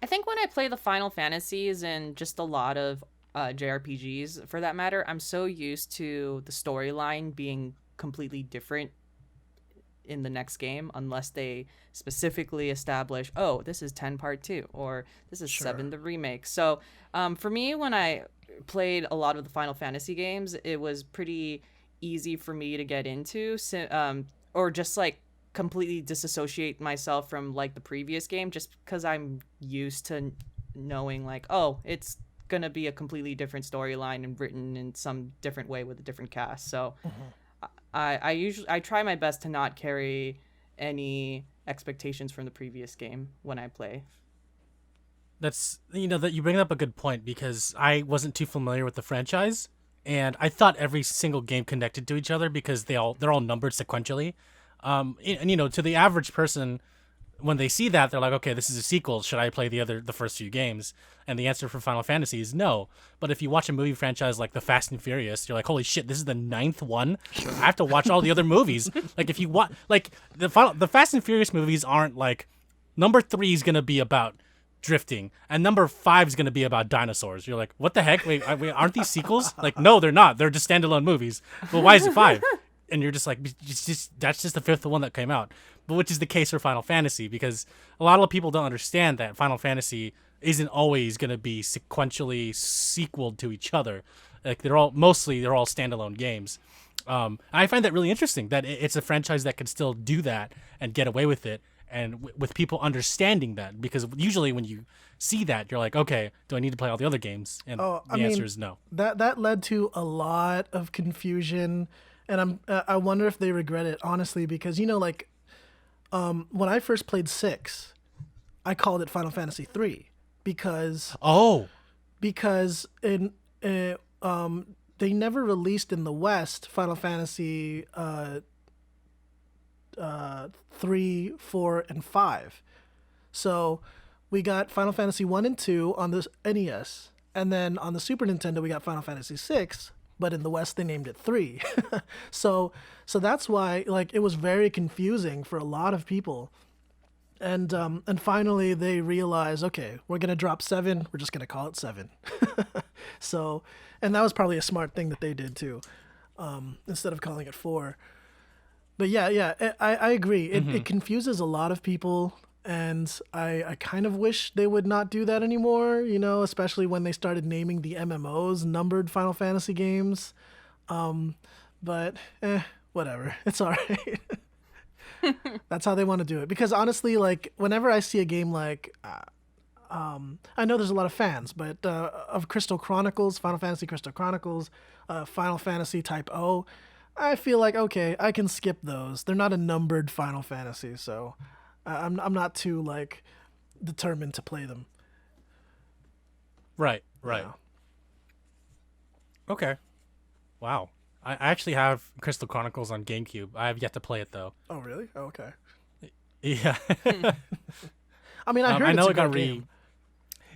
[SPEAKER 3] I think when I play the Final Fantasies and just a lot of JRPGs for that matter, I'm so used to the storyline being completely different in the next game, unless they specifically establish, oh, this is 10 part 2, or this is 7 the remake. So for me, when I played a lot of the Final Fantasy games, it was pretty easy for me to get into, or just like completely disassociate myself from like the previous game, just because I'm used to knowing like, oh, it's gonna be a completely different storyline and written in some different way with a different cast. So I try my best to not carry any expectations from the previous game when I play.
[SPEAKER 1] That's, that you bring up a good point, because I wasn't too familiar with the franchise, and I thought every single game connected to each other because they're all numbered sequentially. And to the average person, when they see that, they're like, okay, this is a sequel. Should I play the first few games? And the answer for Final Fantasy is no. But if you watch a movie franchise like the Fast and Furious, you're like, holy shit, this is the 9th one. I have to watch all the other movies. Like if you watch, like the Fast and Furious movies aren't like, number 3 is gonna be about drifting, and number 5 is gonna be about dinosaurs. You're like, what the heck? Wait, aren't these sequels? Like, no, they're not. They're just standalone movies. Well, why is it 5? And you're just like, that's just the 5th one that came out. But which is the case for Final Fantasy, because a lot of people don't understand that Final Fantasy isn't always going to be sequentially sequeled to each other. Like they're all standalone games. I find that really interesting, that it's a franchise that can still do that and get away with it, and with people understanding that, because usually when you see that, you're like, okay, do I need to play all the other games? And the answer is no.
[SPEAKER 2] That led to a lot of confusion, and I wonder if they regret it, honestly, because when I first played 6, I called it Final Fantasy 3 because they never released in the West Final Fantasy 3, 4, and 5. So we got Final Fantasy 1 and 2 on the NES, and then on the Super Nintendo we got Final Fantasy 6, but in the West they named it 3. So that's why it was very confusing for a lot of people. And finally they realized, okay, we're going to drop 7, we're just going to call it 7. So, and that was probably a smart thing that they did too, instead of calling it 4. But yeah, I agree. It confuses a lot of people, and I kind of wish they would not do that anymore, especially when they started naming the MMOs numbered Final Fantasy games. but whatever. It's all right. That's how they want to do it. Because honestly, like whenever I see a game like, I know there's a lot of fans, but of Crystal Chronicles, Final Fantasy Crystal Chronicles, Final Fantasy Type O, I feel like okay, I can skip those. They're not a numbered Final Fantasy, so I'm not too like determined to play them.
[SPEAKER 1] Right.
[SPEAKER 2] Yeah.
[SPEAKER 1] Okay. Wow. I actually have Crystal Chronicles on GameCube. I have yet to play it though.
[SPEAKER 2] Oh really? Oh, okay.
[SPEAKER 1] Yeah.
[SPEAKER 2] I mean, I heard
[SPEAKER 1] I know
[SPEAKER 2] it's a
[SPEAKER 1] it got
[SPEAKER 2] good game.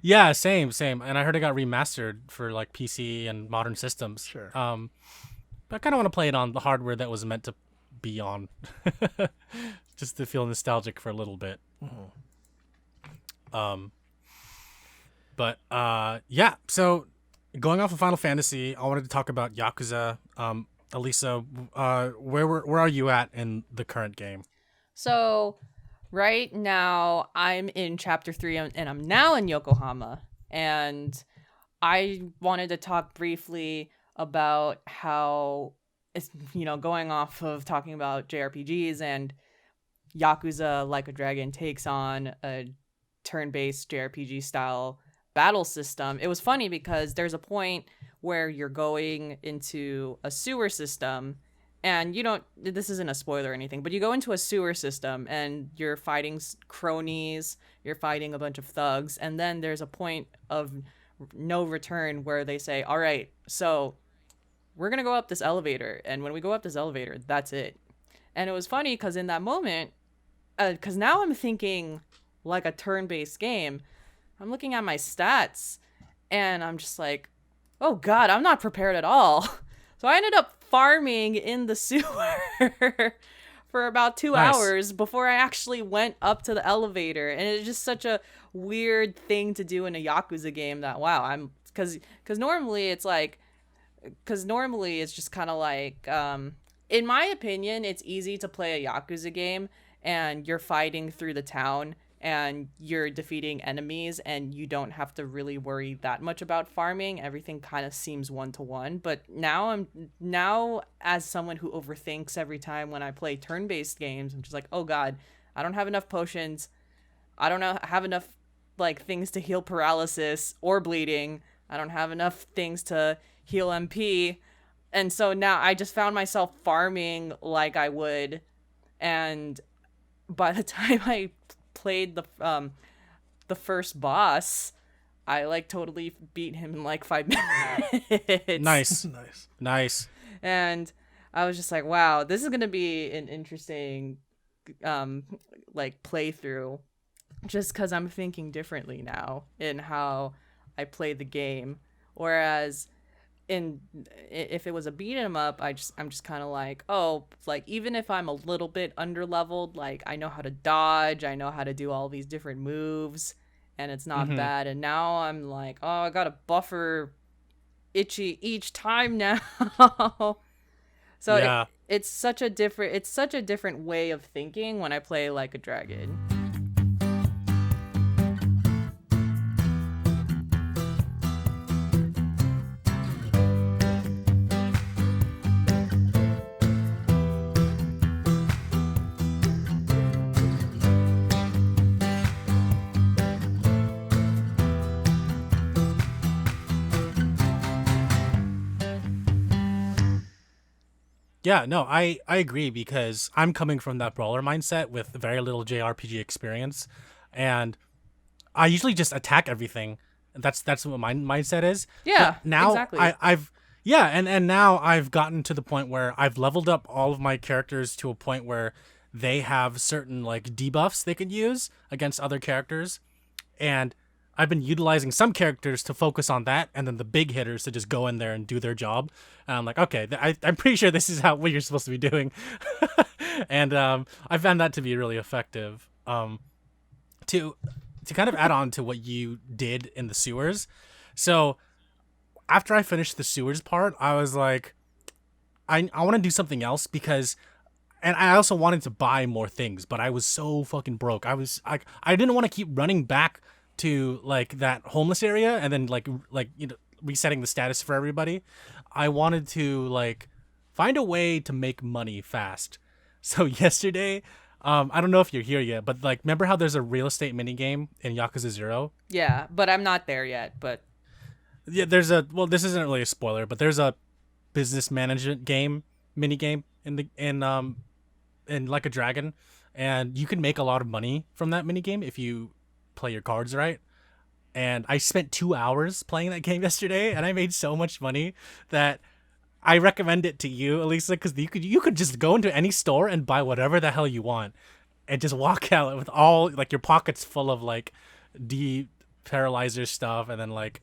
[SPEAKER 1] Yeah, same. And I heard it got remastered for like PC and modern systems.
[SPEAKER 2] Sure.
[SPEAKER 1] But I kind of want to play it on the hardware that was meant to be on, just to feel nostalgic for a little bit. But yeah. So going off of Final Fantasy, I wanted to talk about Yakuza. Alyssa, where are you at in the current game?
[SPEAKER 3] So right now I'm in chapter 3 and I'm now in Yokohama, and I wanted to talk briefly about how it's, going off of talking about JRPGs and Yakuza Like a Dragon takes on a turn-based JRPG style battle system. It was funny because there's a point where you're going into a sewer system, and this isn't a spoiler or anything, but you go into a sewer system and you're fighting cronies, you're fighting a bunch of thugs, and then there's a point of no return where they say, all right, so we're gonna go up this elevator, and when we go up this elevator, that's it. And it was funny because in that moment, because now I'm thinking like a turn-based game, I'm looking at my stats and I'm just like, oh god, I'm not prepared at all. So I ended up farming in the sewer for about 2 hours before I actually went up to the elevator. And it's just such a weird thing to do in a Yakuza game that, wow, because normally it's just kind of like, in my opinion, it's easy to play a Yakuza game and you're fighting through the town and you're defeating enemies and you don't have to really worry that much about farming. Everything kind of seems one-to-one. But now as someone who overthinks every time when I play turn-based games, I'm just like, oh god, I don't have enough potions. I don't have enough like things to heal paralysis or bleeding. I don't have enough things to heal MP. And so now I just found myself farming like I would. And by the time I played the first boss, I like totally beat him in like 5 minutes.
[SPEAKER 1] Nice.
[SPEAKER 3] And I was just like, wow, this is gonna be an interesting like playthrough, just because I'm thinking differently now in how I play the game. Whereas if it was a beat 'em up, I'm just kind of like, oh, like even if I'm a little bit underleveled, like I know how to dodge, I know how to do all these different moves, and it's not bad. And now I'm like, oh, I gotta buffer itchy each time now. So
[SPEAKER 1] yeah.
[SPEAKER 3] It's such a different way of thinking when I play Like a Dragon.
[SPEAKER 1] Yeah, no, I agree because I'm coming from that brawler mindset with very little JRPG experience, and I usually just attack everything. That's what my mindset is.
[SPEAKER 3] Yeah,
[SPEAKER 1] but now
[SPEAKER 3] exactly.
[SPEAKER 1] and now I've gotten to the point where I've leveled up all of my characters to a point where they have certain like debuffs they can use against other characters, and I've been utilizing some characters to focus on that, and then the big hitters to just go in there and do their job. And I'm like, okay, I'm pretty sure this is what you're supposed to be doing. And I found that to be really effective. To kind of add on to what you did in the sewers. So after I finished the sewers part, I was like, I want to do something else because... And I also wanted to buy more things, but I was so fucking broke. I was like, I didn't want to keep running back to like that homeless area and then like resetting the status for everybody. I wanted to like find a way to make money fast. So yesterday, I don't know if you're here yet, but like, remember how there's a real estate minigame in Yakuza 0?
[SPEAKER 3] Yeah, but I'm not there yet. But
[SPEAKER 1] Yeah, there's a, well, this isn't really a spoiler, but there's a business management game, minigame in Like a Dragon, and you can make a lot of money from that minigame if you play your cards right. And I spent 2 hours playing that game yesterday, and I made so much money that I recommend it to you, Alyssa, because you could just go into any store and buy whatever the hell you want, and just walk out with all like your pockets full of like de-paralyzer stuff, and then like,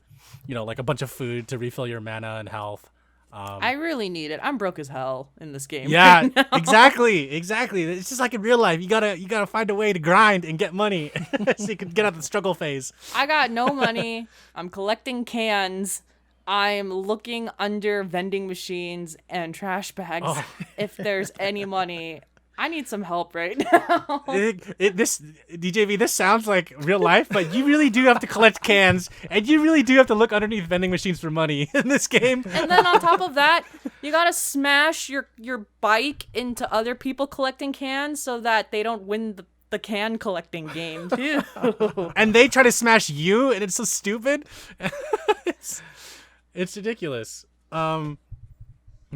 [SPEAKER 1] like a bunch of food to refill your mana and health.
[SPEAKER 3] I really need it. I'm broke as hell in this game.
[SPEAKER 1] Yeah,
[SPEAKER 3] right now.
[SPEAKER 1] exactly. It's just like in real life. You gotta find a way to grind and get money so you can get out of the struggle phase.
[SPEAKER 3] I got no money. I'm collecting cans. I'm looking under vending machines and trash bags if there's any money. I need some help right now.
[SPEAKER 1] This DJV, this sounds like real life, but you really do have to collect cans, and you really do have to look underneath vending machines for money in this game.
[SPEAKER 3] And then on top of that, you gotta smash your bike into other people collecting cans so that they don't win the can collecting game too.
[SPEAKER 1] And they try to smash you, and it's so stupid. It's ridiculous. But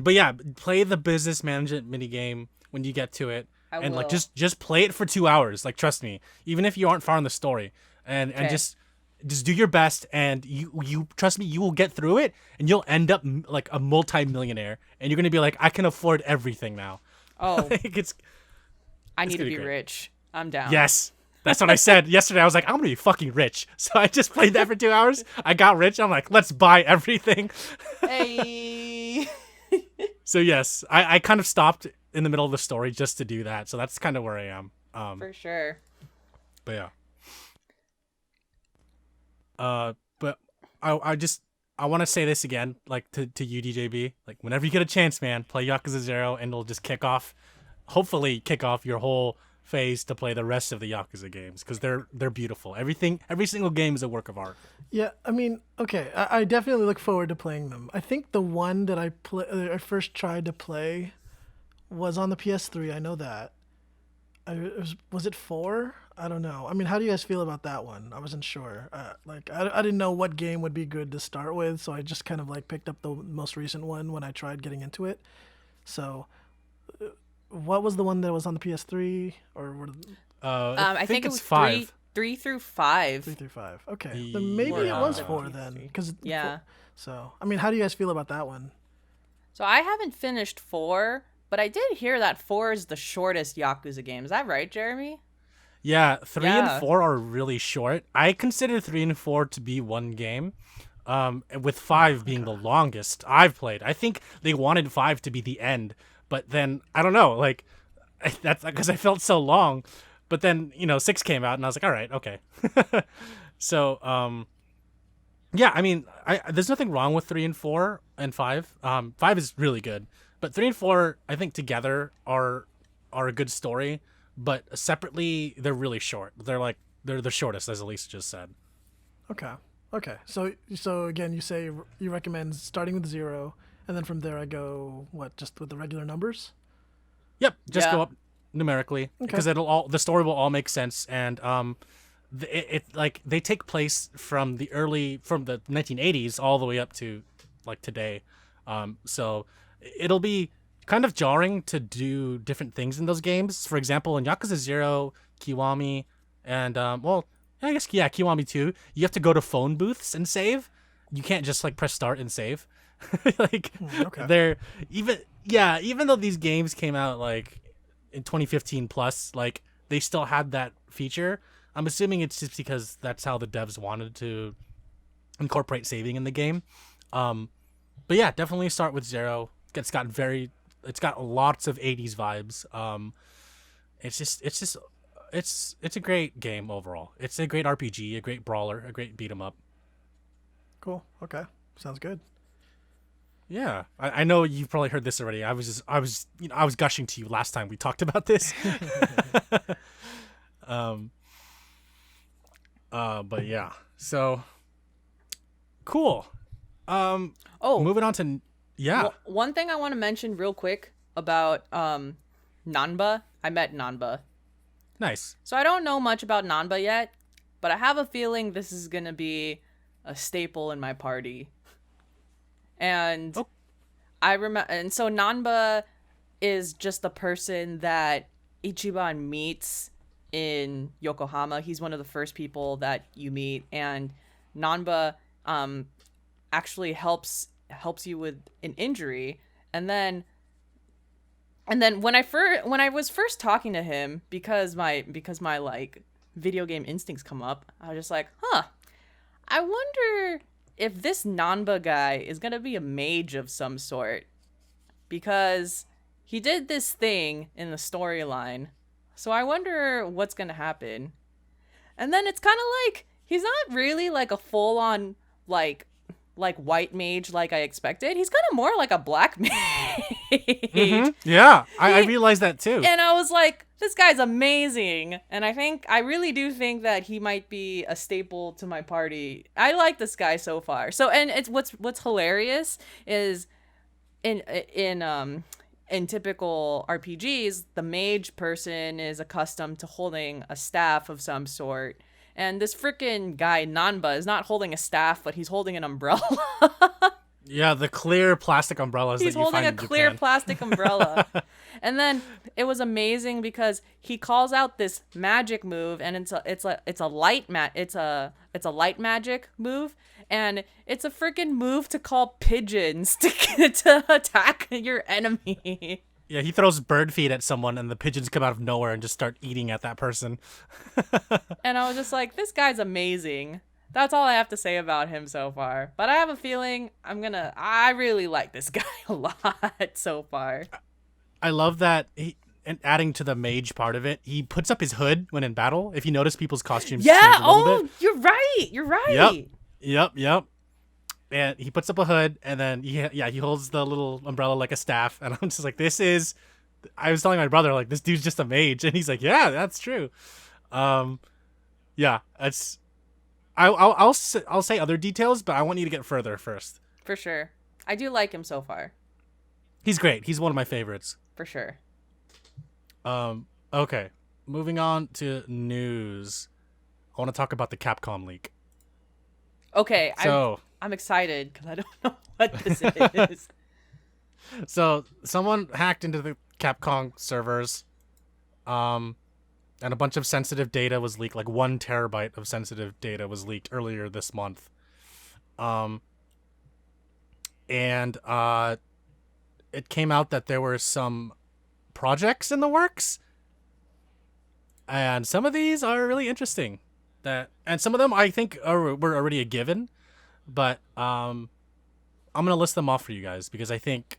[SPEAKER 1] yeah, play the business management minigame when you get to it, and like just play it for 2 hours. Like, trust me, even if you aren't far in the story, and just do your best, and you trust me, you will get through it, and you'll end up like a multi-millionaire, and you're gonna be like, I can afford everything now.
[SPEAKER 3] Oh,
[SPEAKER 1] like,
[SPEAKER 3] I need to be rich. I'm down.
[SPEAKER 1] Yes. That's what I said yesterday. I was like, I'm gonna be fucking rich. So I just played that for 2 hours. I got rich. I'm like, let's buy everything.
[SPEAKER 3] Hey.
[SPEAKER 1] So yes, I kind of stopped in the middle of the story just to do that. So that's kind of where I am.
[SPEAKER 3] For sure.
[SPEAKER 1] But yeah. But I want to say this again, like to you, DJB. Like, whenever you get a chance, man, play Yakuza 0, and it'll just hopefully kick off your whole phase to play the rest of the Yakuza games, because they're beautiful. Every single game is a work of art.
[SPEAKER 2] Yeah, I mean, okay, I definitely look forward to playing them. I think the one that I first tried to play was on the PS3. I know that. Was it 4? I don't know. I mean, how do you guys feel about that one? I wasn't sure. I didn't know what game would be good to start with, so I just kind of like picked up the most recent one when I tried getting into it. So, what was the one that was on the PS3?
[SPEAKER 3] I think it was
[SPEAKER 1] 5.
[SPEAKER 3] 3 through 5.
[SPEAKER 2] 3 through 5. Okay, then maybe it was 4 then.
[SPEAKER 3] Yeah.
[SPEAKER 2] So, I mean, how do you guys feel about that one?
[SPEAKER 3] So I haven't finished 4, but I did hear that 4 is the shortest Yakuza game. Is that right, Jeremy?
[SPEAKER 1] Yeah, 3 and 4 are really short. I consider 3 and 4 to be one game, with 5 being the longest I've played. I think they wanted 5 to be the end, but then, I don't know, like, that's because I felt so long. But then, 6 came out, and I was like, all right, okay. So, yeah, I mean, there's nothing wrong with 3 and 4 and 5. 5 is really good, but 3 and 4, I think together are a good story, but separately they're really short. They're the shortest, as Elise just said.
[SPEAKER 2] Okay. So again, you say you recommend starting with 0, and then from there I go just with the regular numbers?
[SPEAKER 1] Yep, just go up numerically, because the story will all make sense, and they take place from the 1980s all the way up to like today. So it'll be kind of jarring to do different things in those games. For example, in Yakuza 0, Kiwami, and Kiwami 2, you have to go to phone booths and save. You can't just like press start and save. They're even though these games came out like in 2015 plus, like they still had that feature. I'm assuming it's just because that's how the devs wanted to incorporate saving in the game. But yeah, definitely start with 0. It's got lots of 80s vibes. It's a great game overall. It's a great RPG, a great brawler, a great beat 'em up.
[SPEAKER 2] Cool. Okay. Sounds good.
[SPEAKER 1] Yeah, I know you've probably heard this already. I was gushing to you last time we talked about this. But yeah, so cool. Moving on to Yeah.
[SPEAKER 3] One thing I want to mention real quick about Nanba. I met Nanba.
[SPEAKER 1] Nice.
[SPEAKER 3] So I don't know much about Nanba yet, but I have a feeling this is going to be a staple in my party. And I remember, and so Nanba is just the person that Ichiban meets in Yokohama. He's one of the first people that you meet, and Nanba actually helps you with an injury. And then when I was first talking to him, because my like video game instincts come up, I was just like, I wonder if this Nanba guy is gonna be a mage of some sort, because he did this thing in the storyline. So I wonder what's gonna happen. And then it's kind of like he's not really like a full on like white mage like I expected. He's kind of more like a black mage.
[SPEAKER 1] Mm-hmm. Yeah, I realized that too.
[SPEAKER 3] And I was like, this guy's amazing. And I really do think that he might be a staple to my party. I like this guy so far. So, and it's what's hilarious is in typical RPGs, the mage person is accustomed to holding a staff of some sort. And this freaking guy, Nanba, is not holding a staff, but he's holding an umbrella.
[SPEAKER 1] Yeah, the clear plastic umbrellas
[SPEAKER 3] He's
[SPEAKER 1] that you find in
[SPEAKER 3] holding a clear
[SPEAKER 1] Japan.
[SPEAKER 3] plastic umbrella. And then it was amazing because he calls out this magic move, and it's a light magic move, and it's a freaking move to call pigeons to attack your enemy.
[SPEAKER 1] Yeah, he throws bird feed at someone, and the pigeons come out of nowhere and just start eating at that person.
[SPEAKER 3] And I was just like, this guy's amazing. That's all I have to say about him so far. But I have a feeling I really like this guy a lot so far.
[SPEAKER 1] I love that and adding to the mage part of it, he puts up his hood when in battle. If you notice people's costumes change a little bit.
[SPEAKER 3] You're right.
[SPEAKER 1] Yep. And he puts up a hood, and then he holds the little umbrella like a staff, and I'm just like, I was telling my brother, like, this dude's just a mage, and he's like, yeah, that's true. Yeah, it's I'll say other details, but I want you to get further first.
[SPEAKER 3] For sure. I do like him so far.
[SPEAKER 1] He's great. He's one of my favorites.
[SPEAKER 3] For sure.
[SPEAKER 1] Okay. Moving on to news. I want to talk about the Capcom leak.
[SPEAKER 3] Okay,
[SPEAKER 1] so
[SPEAKER 3] I'm excited because I don't know what this is.
[SPEAKER 1] So someone hacked into the Capcom servers, and a bunch of sensitive data was leaked. Like 1 terabyte of sensitive data was leaked earlier this month. And it came out that there were some projects in the works, and some of these are really interesting. And some of them I think were already a given, but I'm gonna list them off for you guys because I think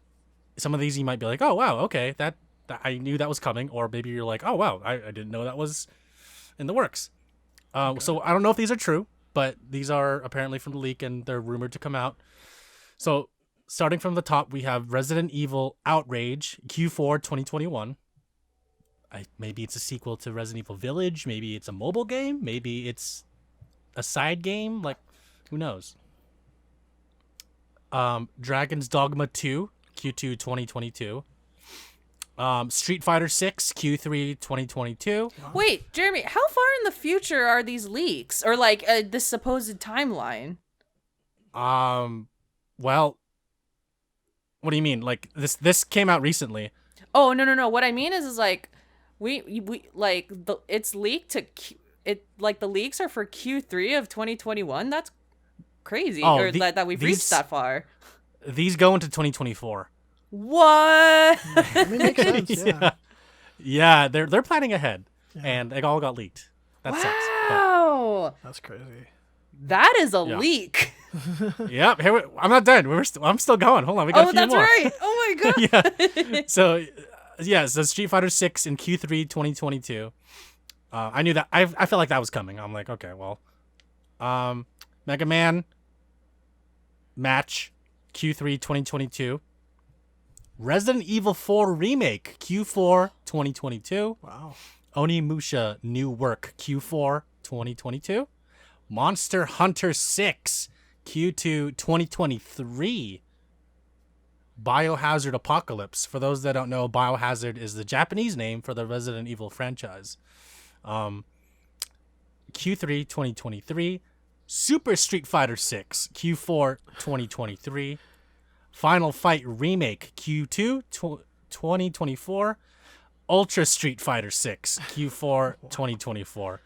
[SPEAKER 1] some of these you might be like, oh wow, okay, that I knew that was coming, or maybe you're like, oh wow, I didn't know that was in the works. Okay. So I don't know if these are true, but these are apparently from the leak and they're rumored to come out. So starting from the top, we have Resident Evil Outrage Q4 2021. Maybe it's a sequel to Resident Evil Village. Maybe it's a mobile game. Maybe it's a side game. Like, who knows? Dragon's Dogma 2 Q2 2022. Street Fighter 6 Q3 2022.
[SPEAKER 3] Wait, Jeremy, how far in the future are these leaks, or like this supposed timeline?
[SPEAKER 1] Well, what do you mean? Like this came out recently.
[SPEAKER 3] Oh no. What I mean is like we like it's leaked to the leaks are for Q3 of 2021. That's crazy. Or that we've reached that far.
[SPEAKER 1] These go into 2024.
[SPEAKER 3] What?
[SPEAKER 2] I mean, makes sense.
[SPEAKER 1] Yeah, they're planning ahead, and it all got leaked. That sucks.
[SPEAKER 3] Wow,
[SPEAKER 2] that's crazy.
[SPEAKER 3] That is a leak.
[SPEAKER 1] Yep. I'm not done. I'm still going. Hold on, we got a few more.
[SPEAKER 3] Oh, that's right. Oh my god.
[SPEAKER 1] Yeah. So Street Fighter 6 in Q3 2022. I knew that. I felt like that was coming. I'm like, okay, well, Mega Man match Q3 2022. Resident Evil 4 Remake Q4 2022.
[SPEAKER 2] Wow.
[SPEAKER 1] Onimusha New Work Q4 2022. Monster Hunter 6 Q2 2023. Biohazard Apocalypse. For those that don't know, Biohazard is the Japanese name for the Resident Evil franchise. Q3 2023. Super Street Fighter 6 Q4 2023. Final Fight Remake Q2 2024. Ultra Street Fighter 6 Q4 2024.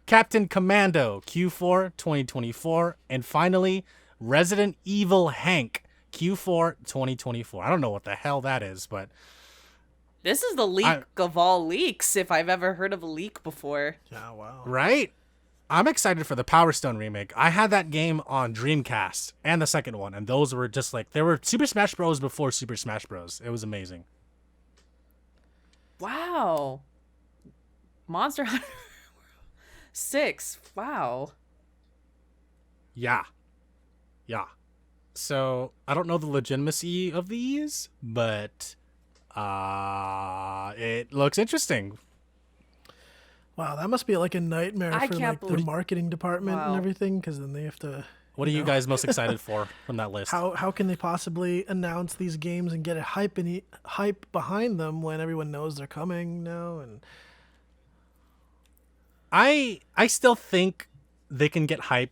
[SPEAKER 1] Captain Commando Q4 2024. And finally, Resident Evil Hank Q4 2024. I don't know what the hell that is, but
[SPEAKER 3] this is the leak of all leaks, if I've ever heard of a leak before.
[SPEAKER 2] Yeah, wow.
[SPEAKER 1] Right? I'm excited for the Power Stone remake. I had that game on Dreamcast and the second one, and those were just like, they were Super Smash Bros. Before Super Smash Bros. It was amazing.
[SPEAKER 3] Wow. Monster Hunter 6. Wow.
[SPEAKER 1] Yeah. So, I don't know the legitimacy of these, but it looks interesting.
[SPEAKER 2] Wow, that must be like a nightmare for like the marketing department and everything, because then they have to.
[SPEAKER 1] What are you guys most excited for from that list?
[SPEAKER 2] How can they possibly announce these games and get a hype behind them when everyone knows they're coming now? And
[SPEAKER 1] I still think they can get hype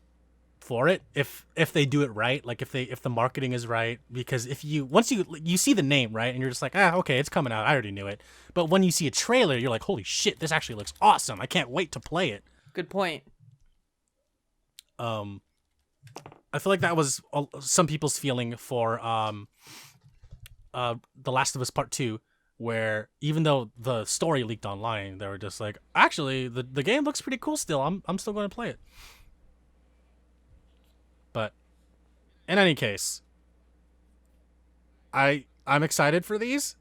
[SPEAKER 1] for it if they do it right, like if the marketing is right, because once you see the name, right, and you're just like, okay, it's coming out, I already knew it. But when you see a trailer, you're like, holy shit, this actually looks awesome, I can't wait to play it.
[SPEAKER 3] Good point.
[SPEAKER 1] I feel like that was some people's feeling for The Last of Us Part 2, where even though the story leaked online, they were just like, actually the game looks pretty cool still, I'm still going to play it. But in any case, I'm excited for these.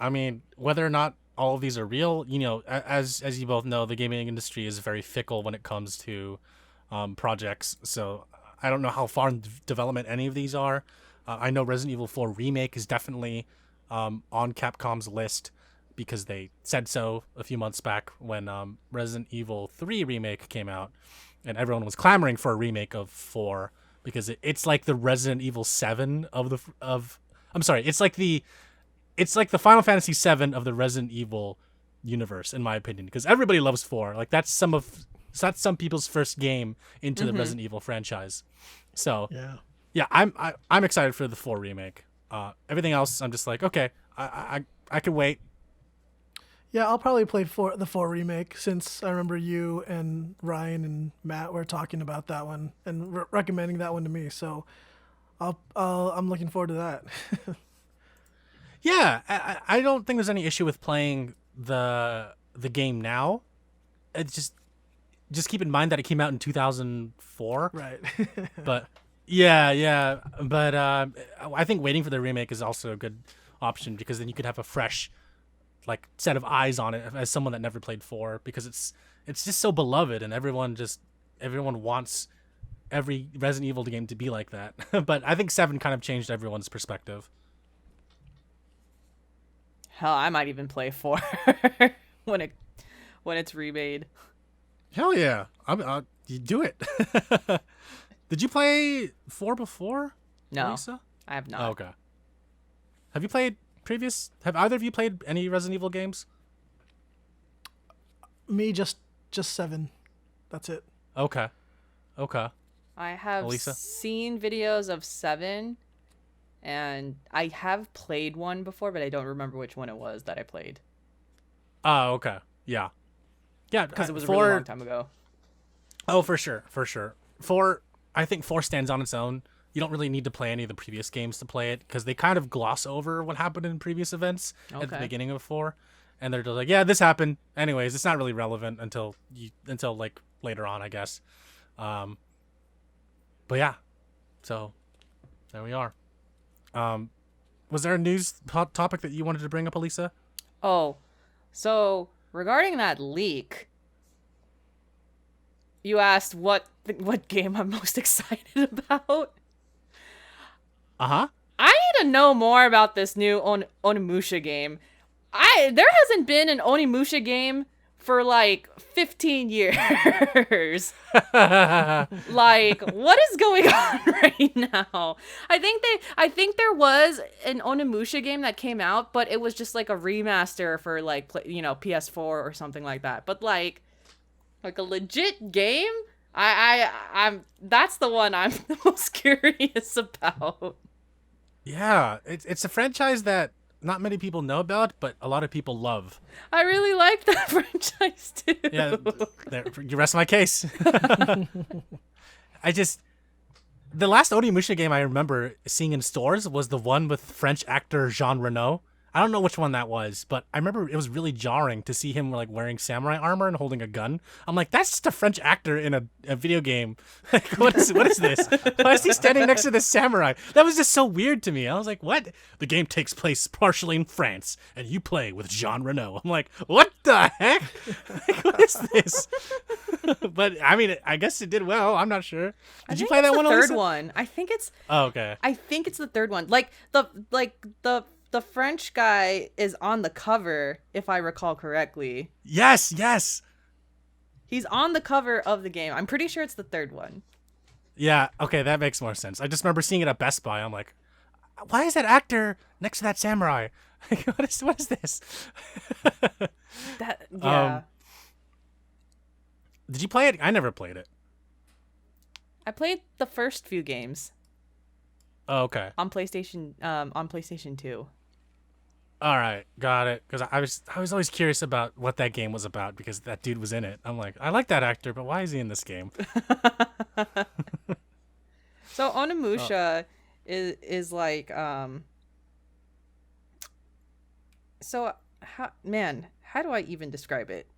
[SPEAKER 1] I mean, whether or not all of these are real, as you both know, the gaming industry is very fickle when it comes to projects. So I don't know how far in development any of these are. I know Resident Evil 4 Remake is definitely on Capcom's list because they said so a few months back when Resident Evil 3 Remake came out, and everyone was clamoring for a remake of 4 because it's like the Resident Evil 7 it's like the Final Fantasy 7 of the Resident Evil universe, in my opinion, because everybody loves 4. Like that's some people's first game into the Resident Evil franchise. So yeah, I'm excited for the 4 remake. Everything else, I'm just like, okay, I could wait.
[SPEAKER 2] Yeah, I'll probably play the 4 remake, since I remember you and Ryan and Matt were talking about that one and recommending that one to me. So I'm looking forward to that.
[SPEAKER 1] Yeah, I don't think there's any issue with playing the game now. It's just keep in mind that it came out in 2004.
[SPEAKER 2] Right.
[SPEAKER 1] But yeah, but I think waiting for the remake is also a good option, because then you could have a fresh like set of eyes on it as someone that never played 4, because it's just so beloved, and everyone wants every Resident Evil game to be like that. But I think 7 kind of changed everyone's perspective.
[SPEAKER 3] Hell, I might even play 4 when it's remade.
[SPEAKER 1] Hell yeah, you do it. Did you play 4 before?
[SPEAKER 3] No,
[SPEAKER 1] Lisa?
[SPEAKER 3] I have not.
[SPEAKER 1] Oh, okay. Have either of you played any Resident Evil games?
[SPEAKER 2] Me, just 7. That's it.
[SPEAKER 1] Okay.
[SPEAKER 3] I have
[SPEAKER 1] Alyssa?
[SPEAKER 3] seen videos of 7, and I have played one before, but I don't remember which one it was that I played.
[SPEAKER 1] Oh, okay. Yeah,
[SPEAKER 3] because it was a really long time ago.
[SPEAKER 1] Oh, for sure. 4, I think 4 stands on its own. You don't really need to play any of the previous games to play it, because they kind of gloss over what happened in previous events at the beginning of 4, and they're just like, yeah, this happened. Anyways, it's not really relevant until like later on, I guess. But yeah, so there we are. Was there a news topic that you wanted to bring up, Alyssa?
[SPEAKER 3] Oh, so regarding that leak, you asked what game I'm most excited about.
[SPEAKER 1] Uh-huh.
[SPEAKER 3] I need to know more about this new Onimusha game. There hasn't been an Onimusha game for like 15 years. Like, what is going on right now? I think there was an Onimusha game that came out, but it was just like a remaster for like PS4 or something like that. But like a legit game, I'm that's the one I'm the most curious about.
[SPEAKER 1] Yeah, it's a franchise that not many people know about, but a lot of people love.
[SPEAKER 3] I really like that franchise too.
[SPEAKER 1] Yeah, you rest my case. The last Onimusha game I remember seeing in stores was the one with French actor Jean Reno. I don't know which one that was, but I remember it was really jarring to see him like wearing samurai armor and holding a gun. I'm like, that's just a French actor in a video game. Like, what is this? Why is he standing next to this samurai? That was just so weird to me. I was like, what? The game takes place partially in France, and you play with Jean Reno. I'm like, what the heck? Like, what is this? But I mean, I guess it did well. I'm not sure. Did you play that one?
[SPEAKER 3] The third
[SPEAKER 1] Alyssa?
[SPEAKER 3] one. I think it's.
[SPEAKER 1] Oh, okay.
[SPEAKER 3] I think it's the third one. Like the French guy is on the cover, if I recall correctly.
[SPEAKER 1] Yes.
[SPEAKER 3] He's on the cover of the game. I'm pretty sure it's the third one.
[SPEAKER 1] Yeah, okay, that makes more sense. I just remember seeing it at Best Buy. I'm like, why is that actor next to that samurai? What is this? Did you play it? I never played it.
[SPEAKER 3] I played the first few games.
[SPEAKER 1] Oh, okay.
[SPEAKER 3] On PlayStation 2.
[SPEAKER 1] All right, got it. Because I was always curious about what that game was about because that dude was in it. I'm like, I like that actor, but why is he in this game?
[SPEAKER 3] So Onimusha is like so how do I even describe it?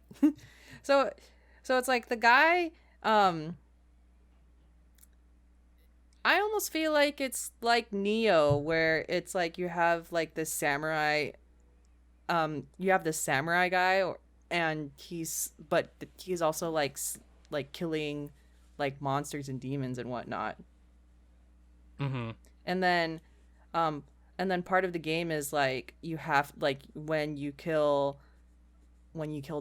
[SPEAKER 3] so it's like the guy I almost feel like it's like Neo, where it's like you have like this samurai, you have this samurai guy, and he's also like killing like monsters and demons and whatnot.
[SPEAKER 1] Mm-hmm.
[SPEAKER 3] And then part of the game is like you have like when you kill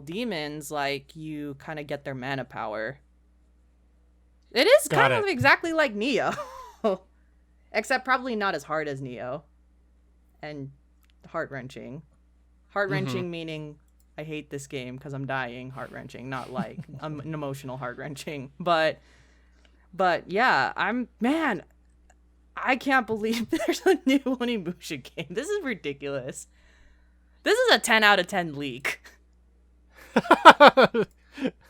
[SPEAKER 3] demons, like you kind of get their mana power. It is kind of exactly like Neo. Except probably not as hard as Neo. And heart-wrenching. Heart-wrenching meaning I hate this game because I'm dying. Heart-wrenching, not like an emotional heart-wrenching. But yeah, I can't believe there's a new Onimusha game. This is ridiculous. This is a 10 out of 10 leak.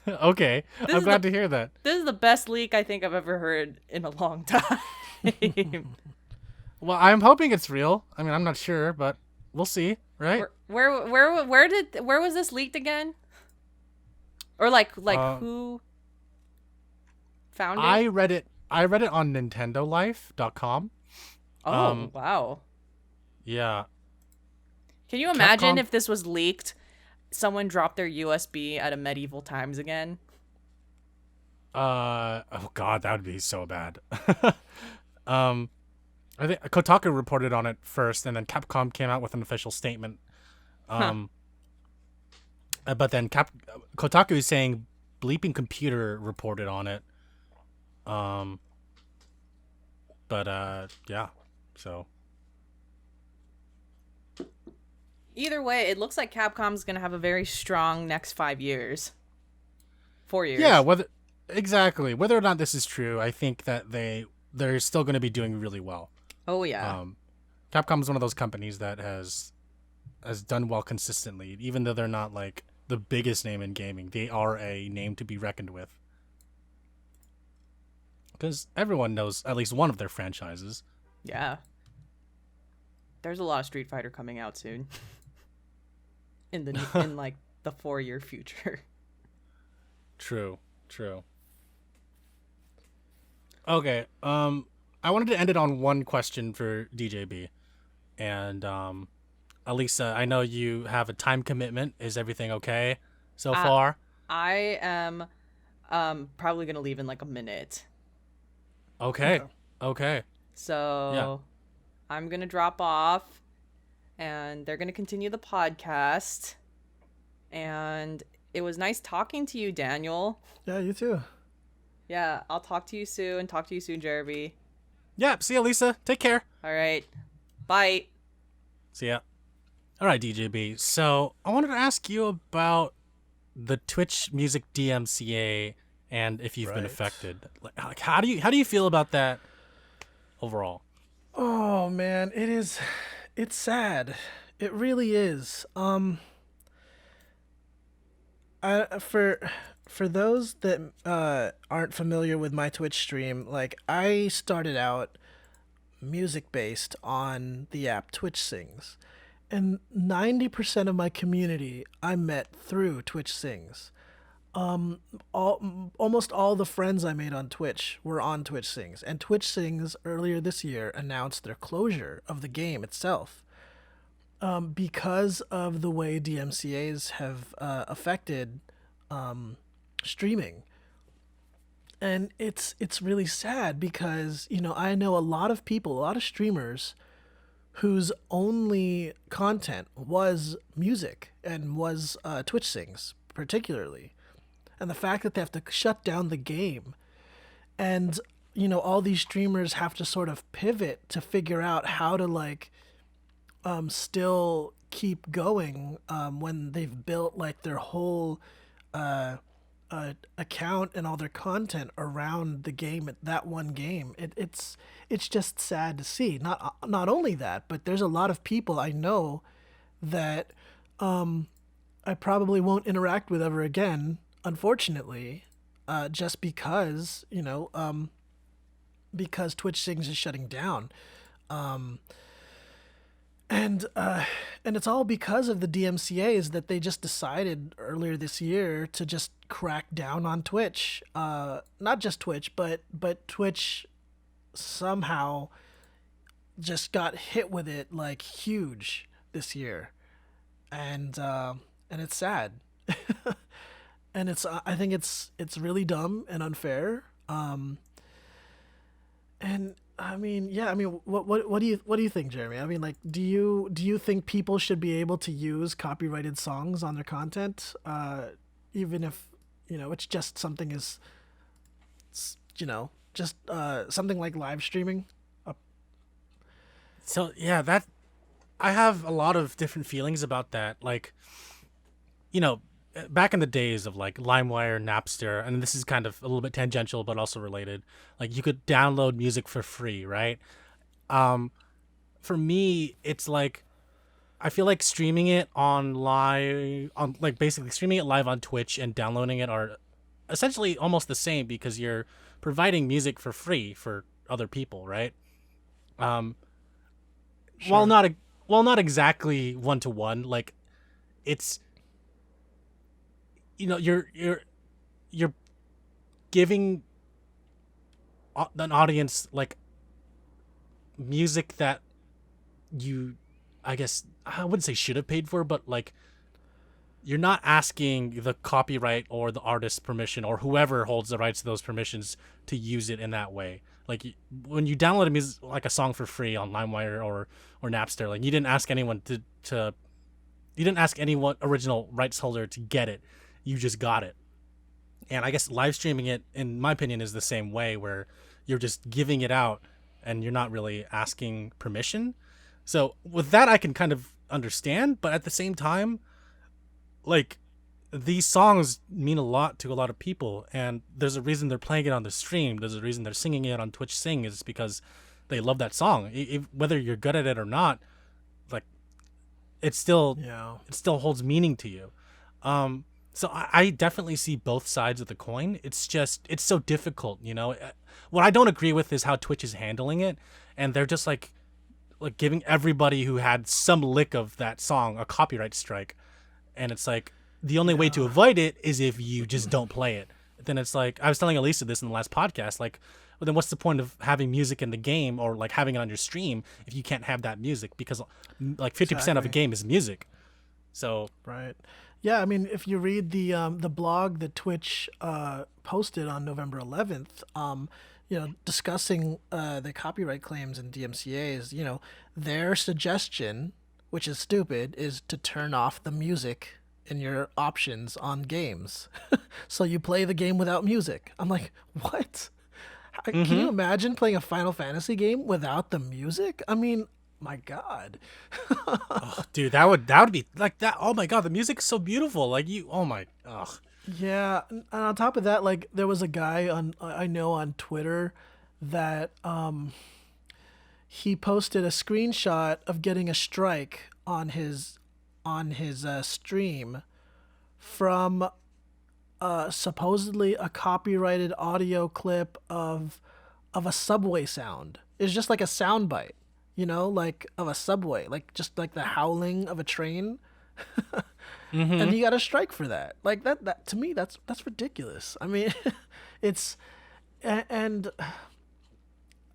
[SPEAKER 1] Okay, I'm glad to hear that.
[SPEAKER 3] This is the best leak I think I've ever heard in a long time.
[SPEAKER 1] Well, I'm hoping it's real. I mean, I'm not sure, but we'll see, right?
[SPEAKER 3] Where was this leaked again? Or like who found it?
[SPEAKER 1] I read it on NintendoLife.com.
[SPEAKER 3] Oh, wow.
[SPEAKER 1] Yeah.
[SPEAKER 3] Can you imagine if this was leaked? Someone dropped their USB at a medieval times again.
[SPEAKER 1] Oh god, that would be so bad. I think Kotaku reported on it first, and then Capcom came out with an official statement. But then Kotaku is saying Bleeping Computer reported on it. Yeah. So.
[SPEAKER 3] Either way, it looks like Capcom's gonna have a very strong next 5 years. 4 years.
[SPEAKER 1] Yeah, whether or not this is true, I think that they're still going to be doing really well.
[SPEAKER 3] Oh yeah.
[SPEAKER 1] Capcom is one of those companies that has done well consistently, even though they're not like the biggest name in gaming. They are a name to be reckoned with. Because everyone knows at least one of their franchises.
[SPEAKER 3] Yeah. There's a lot of Street Fighter coming out soon. in like the 4-year future.
[SPEAKER 1] True. Okay. I wanted to end it on one question for DJB. And Alyssa, I know you have a time commitment. Is everything okay so far?
[SPEAKER 3] I am probably gonna leave in like a minute.
[SPEAKER 1] Okay.
[SPEAKER 3] So yeah. I'm gonna drop off, and they're gonna continue the podcast. And it was nice talking to you, Daniel.
[SPEAKER 2] Yeah, you too.
[SPEAKER 3] Yeah, I'll talk to you soon. Talk to you soon, Jeremy.
[SPEAKER 1] Yeah, see you, Lisa. Take care.
[SPEAKER 3] All right. Bye.
[SPEAKER 1] See ya. All right, DJB. So I wanted to ask you about the Twitch Music DMCA and if you've been affected. Like, how do you feel about that overall?
[SPEAKER 2] Oh man, it's sad. It really is. For those that aren't familiar with my Twitch stream, like I started out music based on the app Twitch Sings. And 90% of my community I met through Twitch Sings. Almost all the friends I made on Twitch were on Twitch Sings. And Twitch Sings earlier this year announced their closure of the game itself. Because of the way DMCAs have affected streaming. And it's really sad because, I know a lot of people, a lot of streamers whose only content was music and was Twitch Sings particularly. And the fact that they have to shut down the game and, all these streamers have to sort of pivot to figure out how to still keep going when they've built like their whole account and all their content around the game, that one game. It's just sad to see. Not only that, but there's a lot of people I know that I probably won't interact with ever again, unfortunately, just because because Twitch Sings is shutting down. And it's all because of the DMCAs that they just decided earlier this year to just crack down on Twitch. Not just Twitch, but Twitch somehow just got hit with it like huge this year. And it's sad. And I think it's really dumb and unfair. And I mean, yeah. I mean, what do you think, Jeremy? I mean, like, do you think people should be able to use copyrighted songs on their content, even if it's just something just something like live streaming?
[SPEAKER 1] So yeah, that I have a lot of different feelings about that. Like, back in the days of like LimeWire, Napster, and this is kind of a little bit tangential but also related, like you could download music for free, right? For me, it's like I feel like streaming it basically streaming it live on Twitch and downloading it are essentially almost the same because you're providing music for free for other people, right? Sure. While not exactly one to one, like it's you're giving an audience like music that you, I guess I wouldn't say should have paid for, but like you're not asking the copyright or the artist's permission or whoever holds the rights to those permissions to use it in that way. Like when you download a song for free on LimeWire or Napster, like you didn't ask anyone you didn't ask any original rights holder to get it. You just got it. And I guess live streaming it, in my opinion, is the same way, where you're just giving it out and you're not really asking permission. So with that, I can kind of understand, but at the same time, like these songs mean a lot to a lot of people, and there's a reason they're playing it on the stream. There's a reason they're singing it on Twitch Sing, is because they love that song. Whether you're good at it or not, like it still holds meaning to you. So I definitely see both sides of the coin. It's so difficult, What I don't agree with is how Twitch is handling it, and they're just like giving everybody who had some lick of that song a copyright strike, and it's like the only way to avoid it is if you just don't play it. Then it's like I was telling Alyssa this in the last podcast, like, well, then what's the point of having music in the game or like having it on your stream if you can't have that music, because like 50% of a game is music. So
[SPEAKER 2] right. Yeah, I mean, if you read the blog that Twitch posted on November 11th, discussing the copyright claims and DMCA's, their suggestion, which is stupid, is to turn off the music in your options on games. So you play the game without music. I'm like, what? Can you imagine playing a Final Fantasy game without the music? I mean, my God.
[SPEAKER 1] Oh, dude, that would be like that. Oh my God, the music's so beautiful. Like you, oh my, ugh.
[SPEAKER 2] Yeah, and on top of that, like there was a guy I know on Twitter that he posted a screenshot of getting a strike on his stream from supposedly a copyrighted audio clip of a subway sound. It's just like a sound bite, like of a subway, like just like the howling of a train. And he got a strike for that. Like that to me, that's ridiculous. I mean, it's and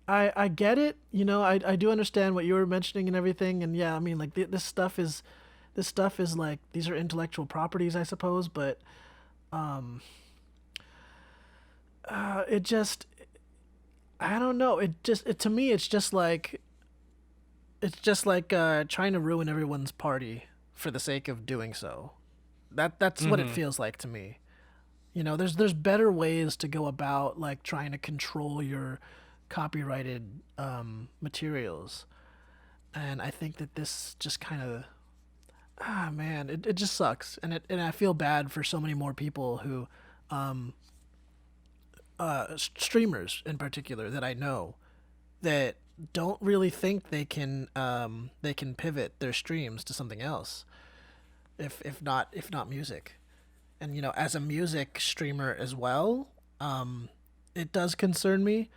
[SPEAKER 2] I get it. I do understand what you were mentioning and everything. And yeah, I mean, like this stuff is like, these are intellectual properties, I suppose. But it just, I don't know. To me, it's just like trying to ruin everyone's party for the sake of doing so. That's what it feels like to me. There's better ways to go about like trying to control your copyrighted materials, and I think that this just kind of man, it just sucks, and I feel bad for so many more people who streamers in particular that I know that don't really think they can pivot their streams to something else if not music. And as a music streamer as well, it does concern me,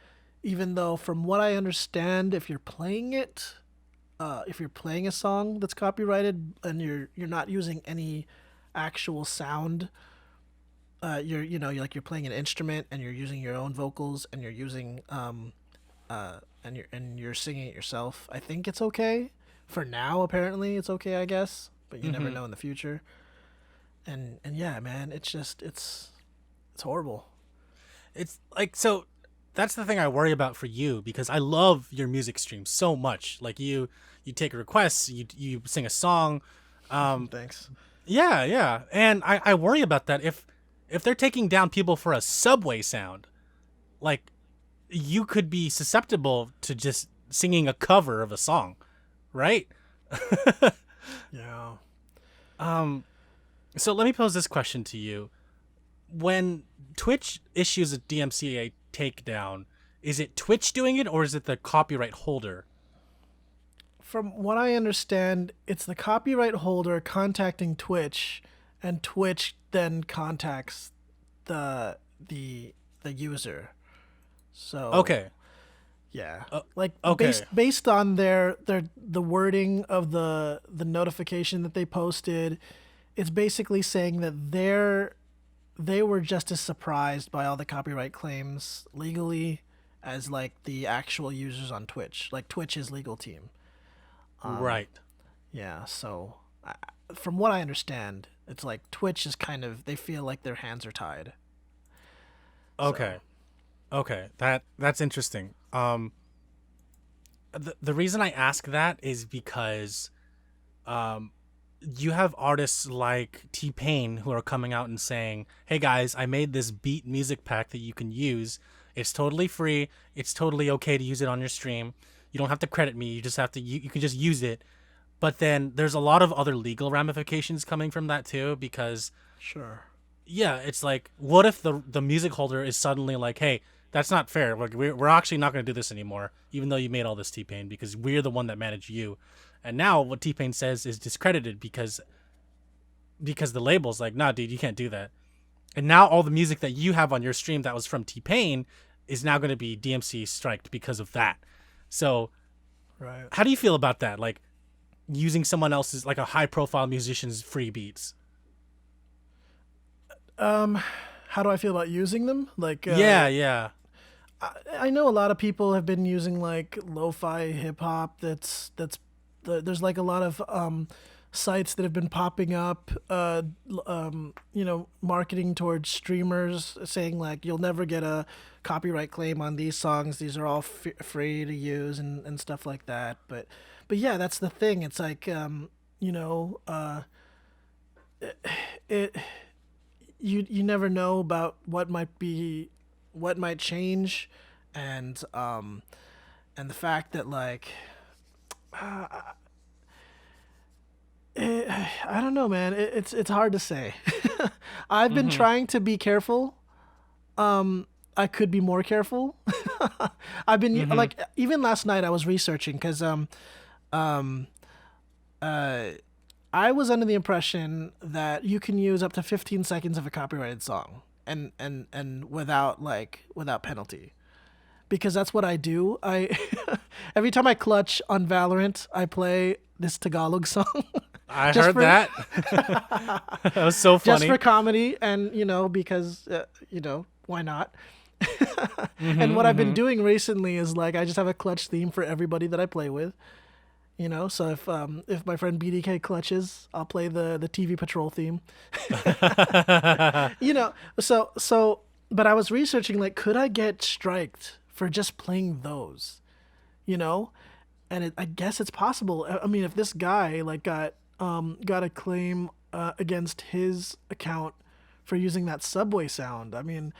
[SPEAKER 2] even though from what I understand, if you're playing a song that's copyrighted and you're not using any actual sound, you're playing an instrument and you're using your own vocals and you're using and you're singing it yourself, I think it's okay. For now, apparently it's okay, I guess, but you never know in the future. And yeah, man, it's horrible.
[SPEAKER 1] It's like, so that's the thing I worry about for you, because I love your music stream so much. Like you take requests, you sing a song.
[SPEAKER 2] Thanks.
[SPEAKER 1] Yeah. And I worry about that. If they're taking down people for a subway sound, like you could be susceptible to just singing a cover of a song, right?
[SPEAKER 2] Yeah.
[SPEAKER 1] So let me pose this question to you. When Twitch issues a DMCA takedown, is it Twitch doing it or is it the copyright holder?
[SPEAKER 2] From what I understand, it's the copyright holder contacting Twitch, and Twitch then contacts the user. So
[SPEAKER 1] Okay.
[SPEAKER 2] yeah,
[SPEAKER 1] okay.
[SPEAKER 2] based on the wording of the notification that they posted, it's basically saying that they were just as surprised by all the copyright claims legally as like the actual users on Twitch, like Twitch's legal team.
[SPEAKER 1] Right.
[SPEAKER 2] Yeah. So from what I understand, it's like Twitch is they feel like their hands are tied.
[SPEAKER 1] Okay. So. Okay. That's interesting. The reason I ask that is because you have artists like T-Pain who are coming out and saying, hey guys, I made this beat music pack that you can use. It's totally free. It's totally okay to use it on your stream. You don't have to credit me. You just have to, you can just use it. But then there's a lot of other legal ramifications coming from that too, because
[SPEAKER 2] sure.
[SPEAKER 1] Yeah, it's like, what if the music holder is suddenly like, hey, that's not fair. We're actually not going to do this anymore, even though you made all this, T-Pain, because we're the one that managed you. And now what T-Pain says is discredited because the label's like, nah, dude, you can't do that. And now all the music that you have on your stream that was from T-Pain is now going to be DMCA striked because of that. So
[SPEAKER 2] right.
[SPEAKER 1] How do you feel about that? Like using someone else's, like a high profile musician's free beats?
[SPEAKER 2] How do I feel about using them? Like,
[SPEAKER 1] yeah.
[SPEAKER 2] I know a lot of people have been using like lo-fi hip hop. There's like a lot of sites that have been popping up, marketing towards streamers, saying like you'll never get a copyright claim on these songs. These are all free to use and stuff like that. But yeah, that's the thing. It's like it you never know about what might change, and the fact that like I don't know, man. It's hard to say. I've been trying to be careful. I could be more careful. I've been like, even last night I was researching because I was under the impression that you can use up to 15 seconds of a copyrighted song and without penalty. Because that's what I do. I every time I clutch on Valorant, I play this Tagalog song.
[SPEAKER 1] I heard that. That was so funny.
[SPEAKER 2] Just for comedy, and because why not? And what I've been doing recently is like I just have a clutch theme for everybody that I play with. So if my friend BDK clutches, I'll play the TV Patrol theme. So but I was researching, like, could I get striked for just playing those? And I guess it's possible. I mean, if this guy like got a claim against his account for using that subway sound, I mean,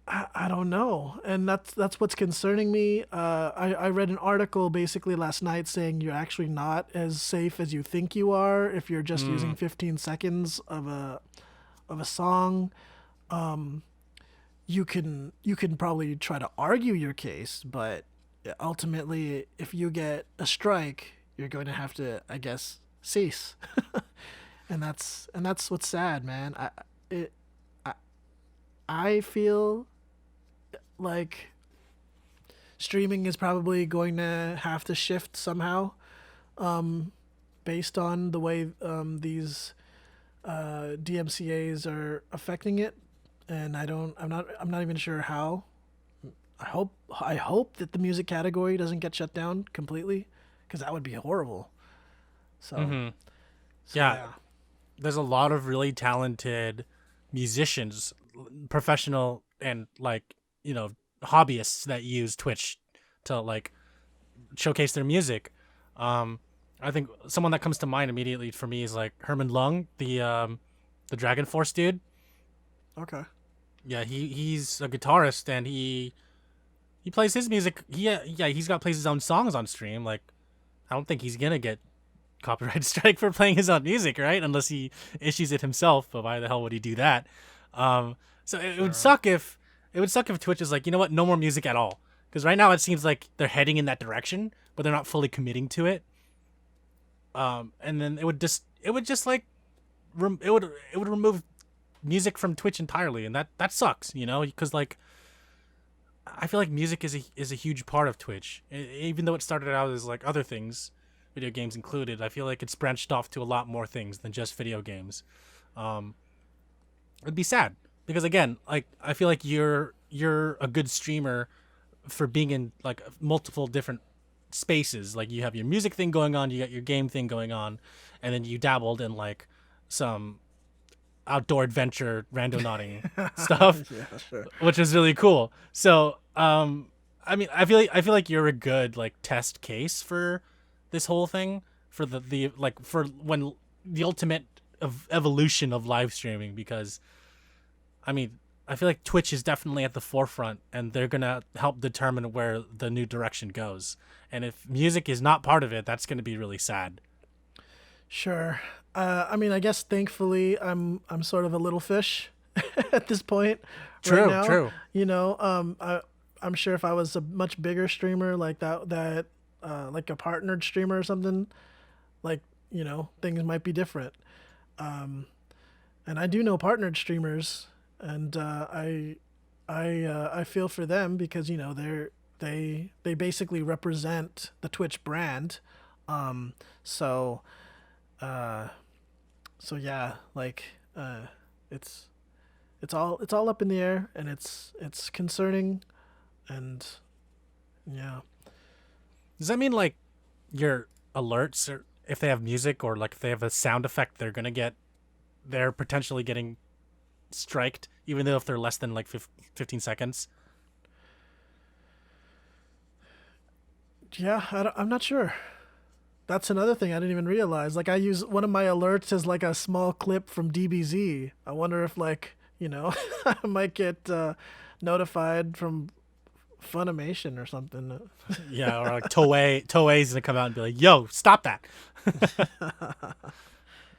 [SPEAKER 2] I don't know, and that's what's concerning me. I read an article basically last night saying you're actually not as safe as you think you are if you're just using 15 seconds of a song. You can probably try to argue your case, but ultimately, if you get a strike, you're going to have to, I guess, cease. and that's what's sad, man. I feel like streaming is probably going to have to shift somehow, based on the way these DMCA's are affecting it, and I'm not even sure how. I hope that the music category doesn't get shut down completely, because that would be horrible. So,
[SPEAKER 1] yeah, there's a lot of really talented musicians, professional and hobbyists that use Twitch to like showcase their music. I think someone that comes to mind immediately for me is like Herman Lung, the Dragon Force dude.
[SPEAKER 2] Okay.
[SPEAKER 1] Yeah, he's a guitarist, and he plays his music. He's plays his own songs on stream. Like, I don't think he's gonna get copyright strike for playing his own music, right? Unless he issues it himself. But why the hell would he do that? So it would suck if Twitch is like, you know what, no more music at all. Because right now it seems like they're heading in that direction, but they're not fully committing to it. And then it would remove music from Twitch entirely, and that sucks, because like I feel like music is a huge part of Twitch, even though it started out as like other things, video games included. I feel like it's branched off to a lot more things than just video games. It'd be sad because, again, like I feel like you're a good streamer for being in like multiple different spaces. Like you have your music thing going on, you got your game thing going on, and then you dabbled in like some outdoor adventure randonauting stuff,
[SPEAKER 2] Yeah, sure.
[SPEAKER 1] which is really cool. So I mean, I feel like you're a good like test case for this whole thing, for the like for when the ultimate of evolution of live streaming, because I mean, I feel like Twitch is definitely at the forefront, and they're gonna help determine where the new direction goes. And if music is not part of it, that's gonna be really sad.
[SPEAKER 2] Sure. I mean, I guess thankfully I'm sort of a little fish at this point.
[SPEAKER 1] True,
[SPEAKER 2] right now.
[SPEAKER 1] true.
[SPEAKER 2] I'm sure if I was a much bigger streamer like that like a partnered streamer or something, like, things might be different. And I do know partnered streamers, and I feel for them because they basically represent the Twitch brand. So yeah, like it's all up in the air, and it's concerning, and yeah.
[SPEAKER 1] Does that mean like your alerts, or if they have music or like if they have a sound effect, they're potentially getting striked, even though if they're less than like 15 seconds?
[SPEAKER 2] Yeah, I'm not sure. That's another thing I didn't even realize. Like I use one of my alerts as like a small clip from DBZ. I wonder if like, I might get notified from Funimation or something.
[SPEAKER 1] Yeah, or like Toei's gonna come out and be like, "Yo, stop that."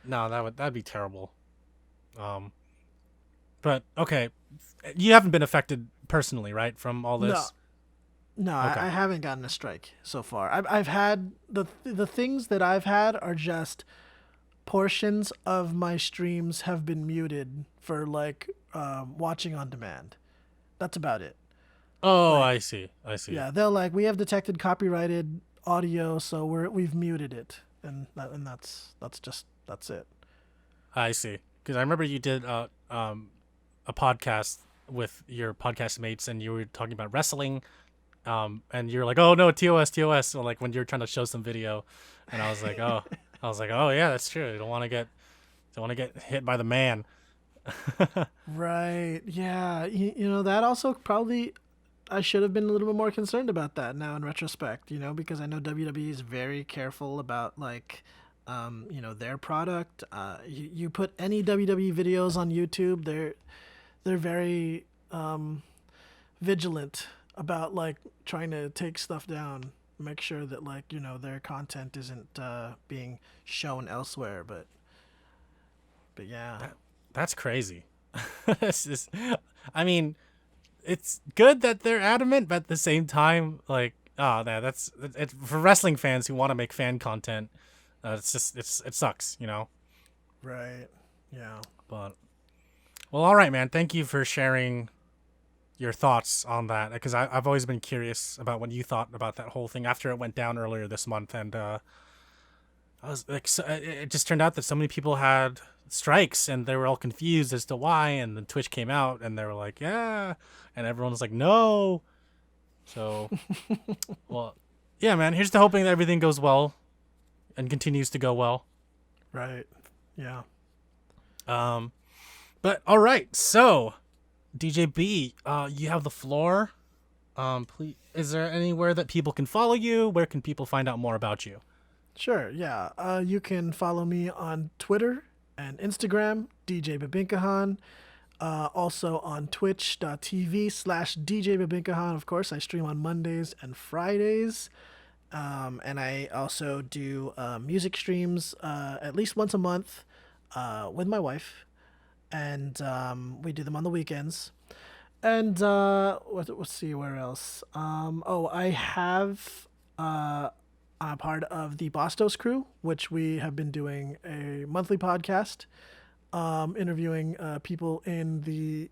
[SPEAKER 1] No, that'd be terrible. But okay, you haven't been affected personally, right, from all
[SPEAKER 2] No,
[SPEAKER 1] this?
[SPEAKER 2] no,
[SPEAKER 1] Okay.
[SPEAKER 2] I haven't gotten a strike so far. I've had the things that I've had are just portions of my streams have been muted for like watching on demand. That's about it.
[SPEAKER 1] Oh,
[SPEAKER 2] Like,
[SPEAKER 1] I see. I see.
[SPEAKER 2] yeah, they'll like we have detected copyrighted audio, so we've muted it, and that's it.
[SPEAKER 1] I see. Because I remember you did a podcast with your podcast mates, and you were talking about wrestling. And you're like, "Oh no, TOS, TOS!" So like when you're trying to show some video, and I was like, "Oh yeah, that's true. You don't want to get hit by the man."
[SPEAKER 2] Right. Yeah. That also probably I should have been a little bit more concerned about that now in retrospect, because I know WWE is very careful about like their product. You put any WWE videos on YouTube, they're very vigilant about like trying to take stuff down, make sure that like, their content isn't being shown elsewhere, but yeah.
[SPEAKER 1] That's crazy. It's just, I mean, it's good that they're adamant, but at the same time, like, oh, that's it for wrestling fans who want to make fan content. It sucks,
[SPEAKER 2] Right. Yeah.
[SPEAKER 1] But well, all right, man. Thank you for sharing your thoughts on that, because I've always been curious about what you thought about that whole thing after it went down earlier this month, and I was like, it just turned out that so many people had strikes, and they were all confused as to why, and then Twitch came out, and they were like, yeah, and everyone was like, no. So, well, yeah, man. Here's to hoping that everything goes well, and continues to go well.
[SPEAKER 2] Right. Yeah.
[SPEAKER 1] But all right, so DJB, you have the floor. Please, is there anywhere that people can follow you? Where can people find out more about you?
[SPEAKER 2] Sure, yeah. You can follow me on Twitter and Instagram, DJ Bibinkahan. Also on twitch.tv/DJBibinkahan. Of course, I stream on Mondays and Fridays. And I also do music streams at least once a month with my wife. And we do them on the weekends. And let's see, where else? I have... I'm part of the Bastos crew, which we have been doing a monthly podcast, interviewing people in the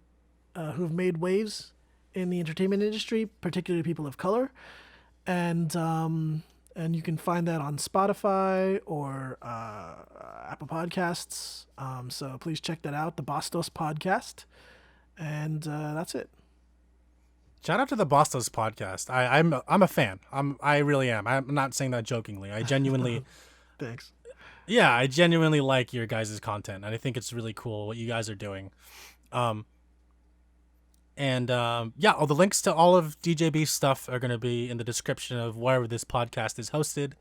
[SPEAKER 2] who've made waves in the entertainment industry, particularly people of color, and you can find that on Spotify or Apple Podcasts. So please check that out, the Bastos podcast, and that's it.
[SPEAKER 1] Shout out to the Bastos podcast. I'm a fan. I really am. I'm not saying that jokingly. I genuinely
[SPEAKER 2] Thanks.
[SPEAKER 1] Yeah, I genuinely like your guys' content, and I think it's really cool what you guys are doing. All the links to all of DJB's stuff are going to be in the description of wherever this podcast is hosted.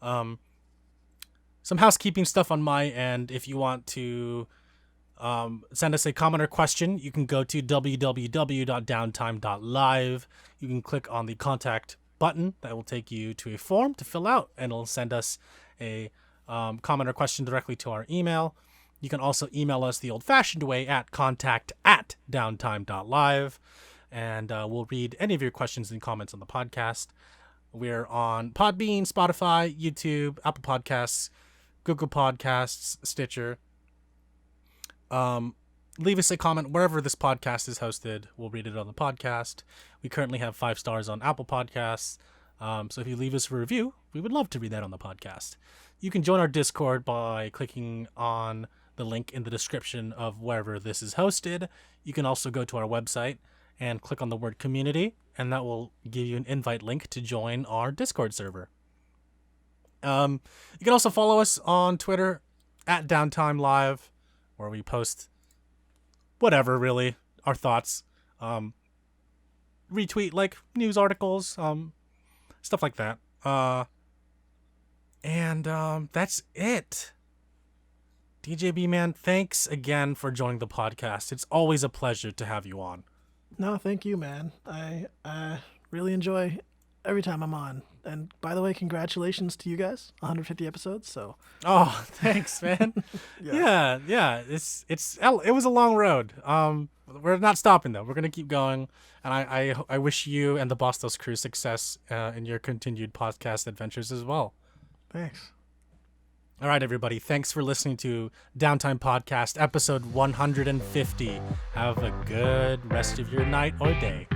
[SPEAKER 1] Some housekeeping stuff on my end. If you want to send us a comment or question, you can go to www.Downtime.Live. You can click on the contact button that will take you to a form to fill out, and it'll send us a comment or question directly to our email. You can also email us the old-fashioned way at contact@Downtime.Live, and we'll read any of your questions and comments on the podcast. We're on Podbean, Spotify, YouTube, Apple Podcasts, Google Podcasts, Stitcher. Leave us a comment wherever this podcast is hosted. We'll read it on the podcast. We currently have 5 stars on Apple Podcasts. So if you leave us a review, we would love to read that on the podcast. You can join our Discord by clicking on the link in the description of wherever this is hosted. You can also go to our website and click on the word community, and that will give you an invite link to join our Discord server. You can also follow us on Twitter at Downtime.Live, where we post whatever, really, our thoughts, retweet like news articles, stuff like that. And that's it. DJB, man, thanks again for joining the podcast. It's always a pleasure to have you on.
[SPEAKER 2] No, thank you, man. I really enjoy every time I'm on. And by the way, congratulations to you guys, 150 episodes. So.
[SPEAKER 1] Oh, thanks, man. yeah. It was a long road. We're not stopping though. We're gonna keep going, and I wish you and the Bostos crew success in your continued podcast adventures as well.
[SPEAKER 2] Thanks.
[SPEAKER 1] All right, everybody. Thanks for listening to Downtime Podcast, episode 150. Have a good rest of your night or day.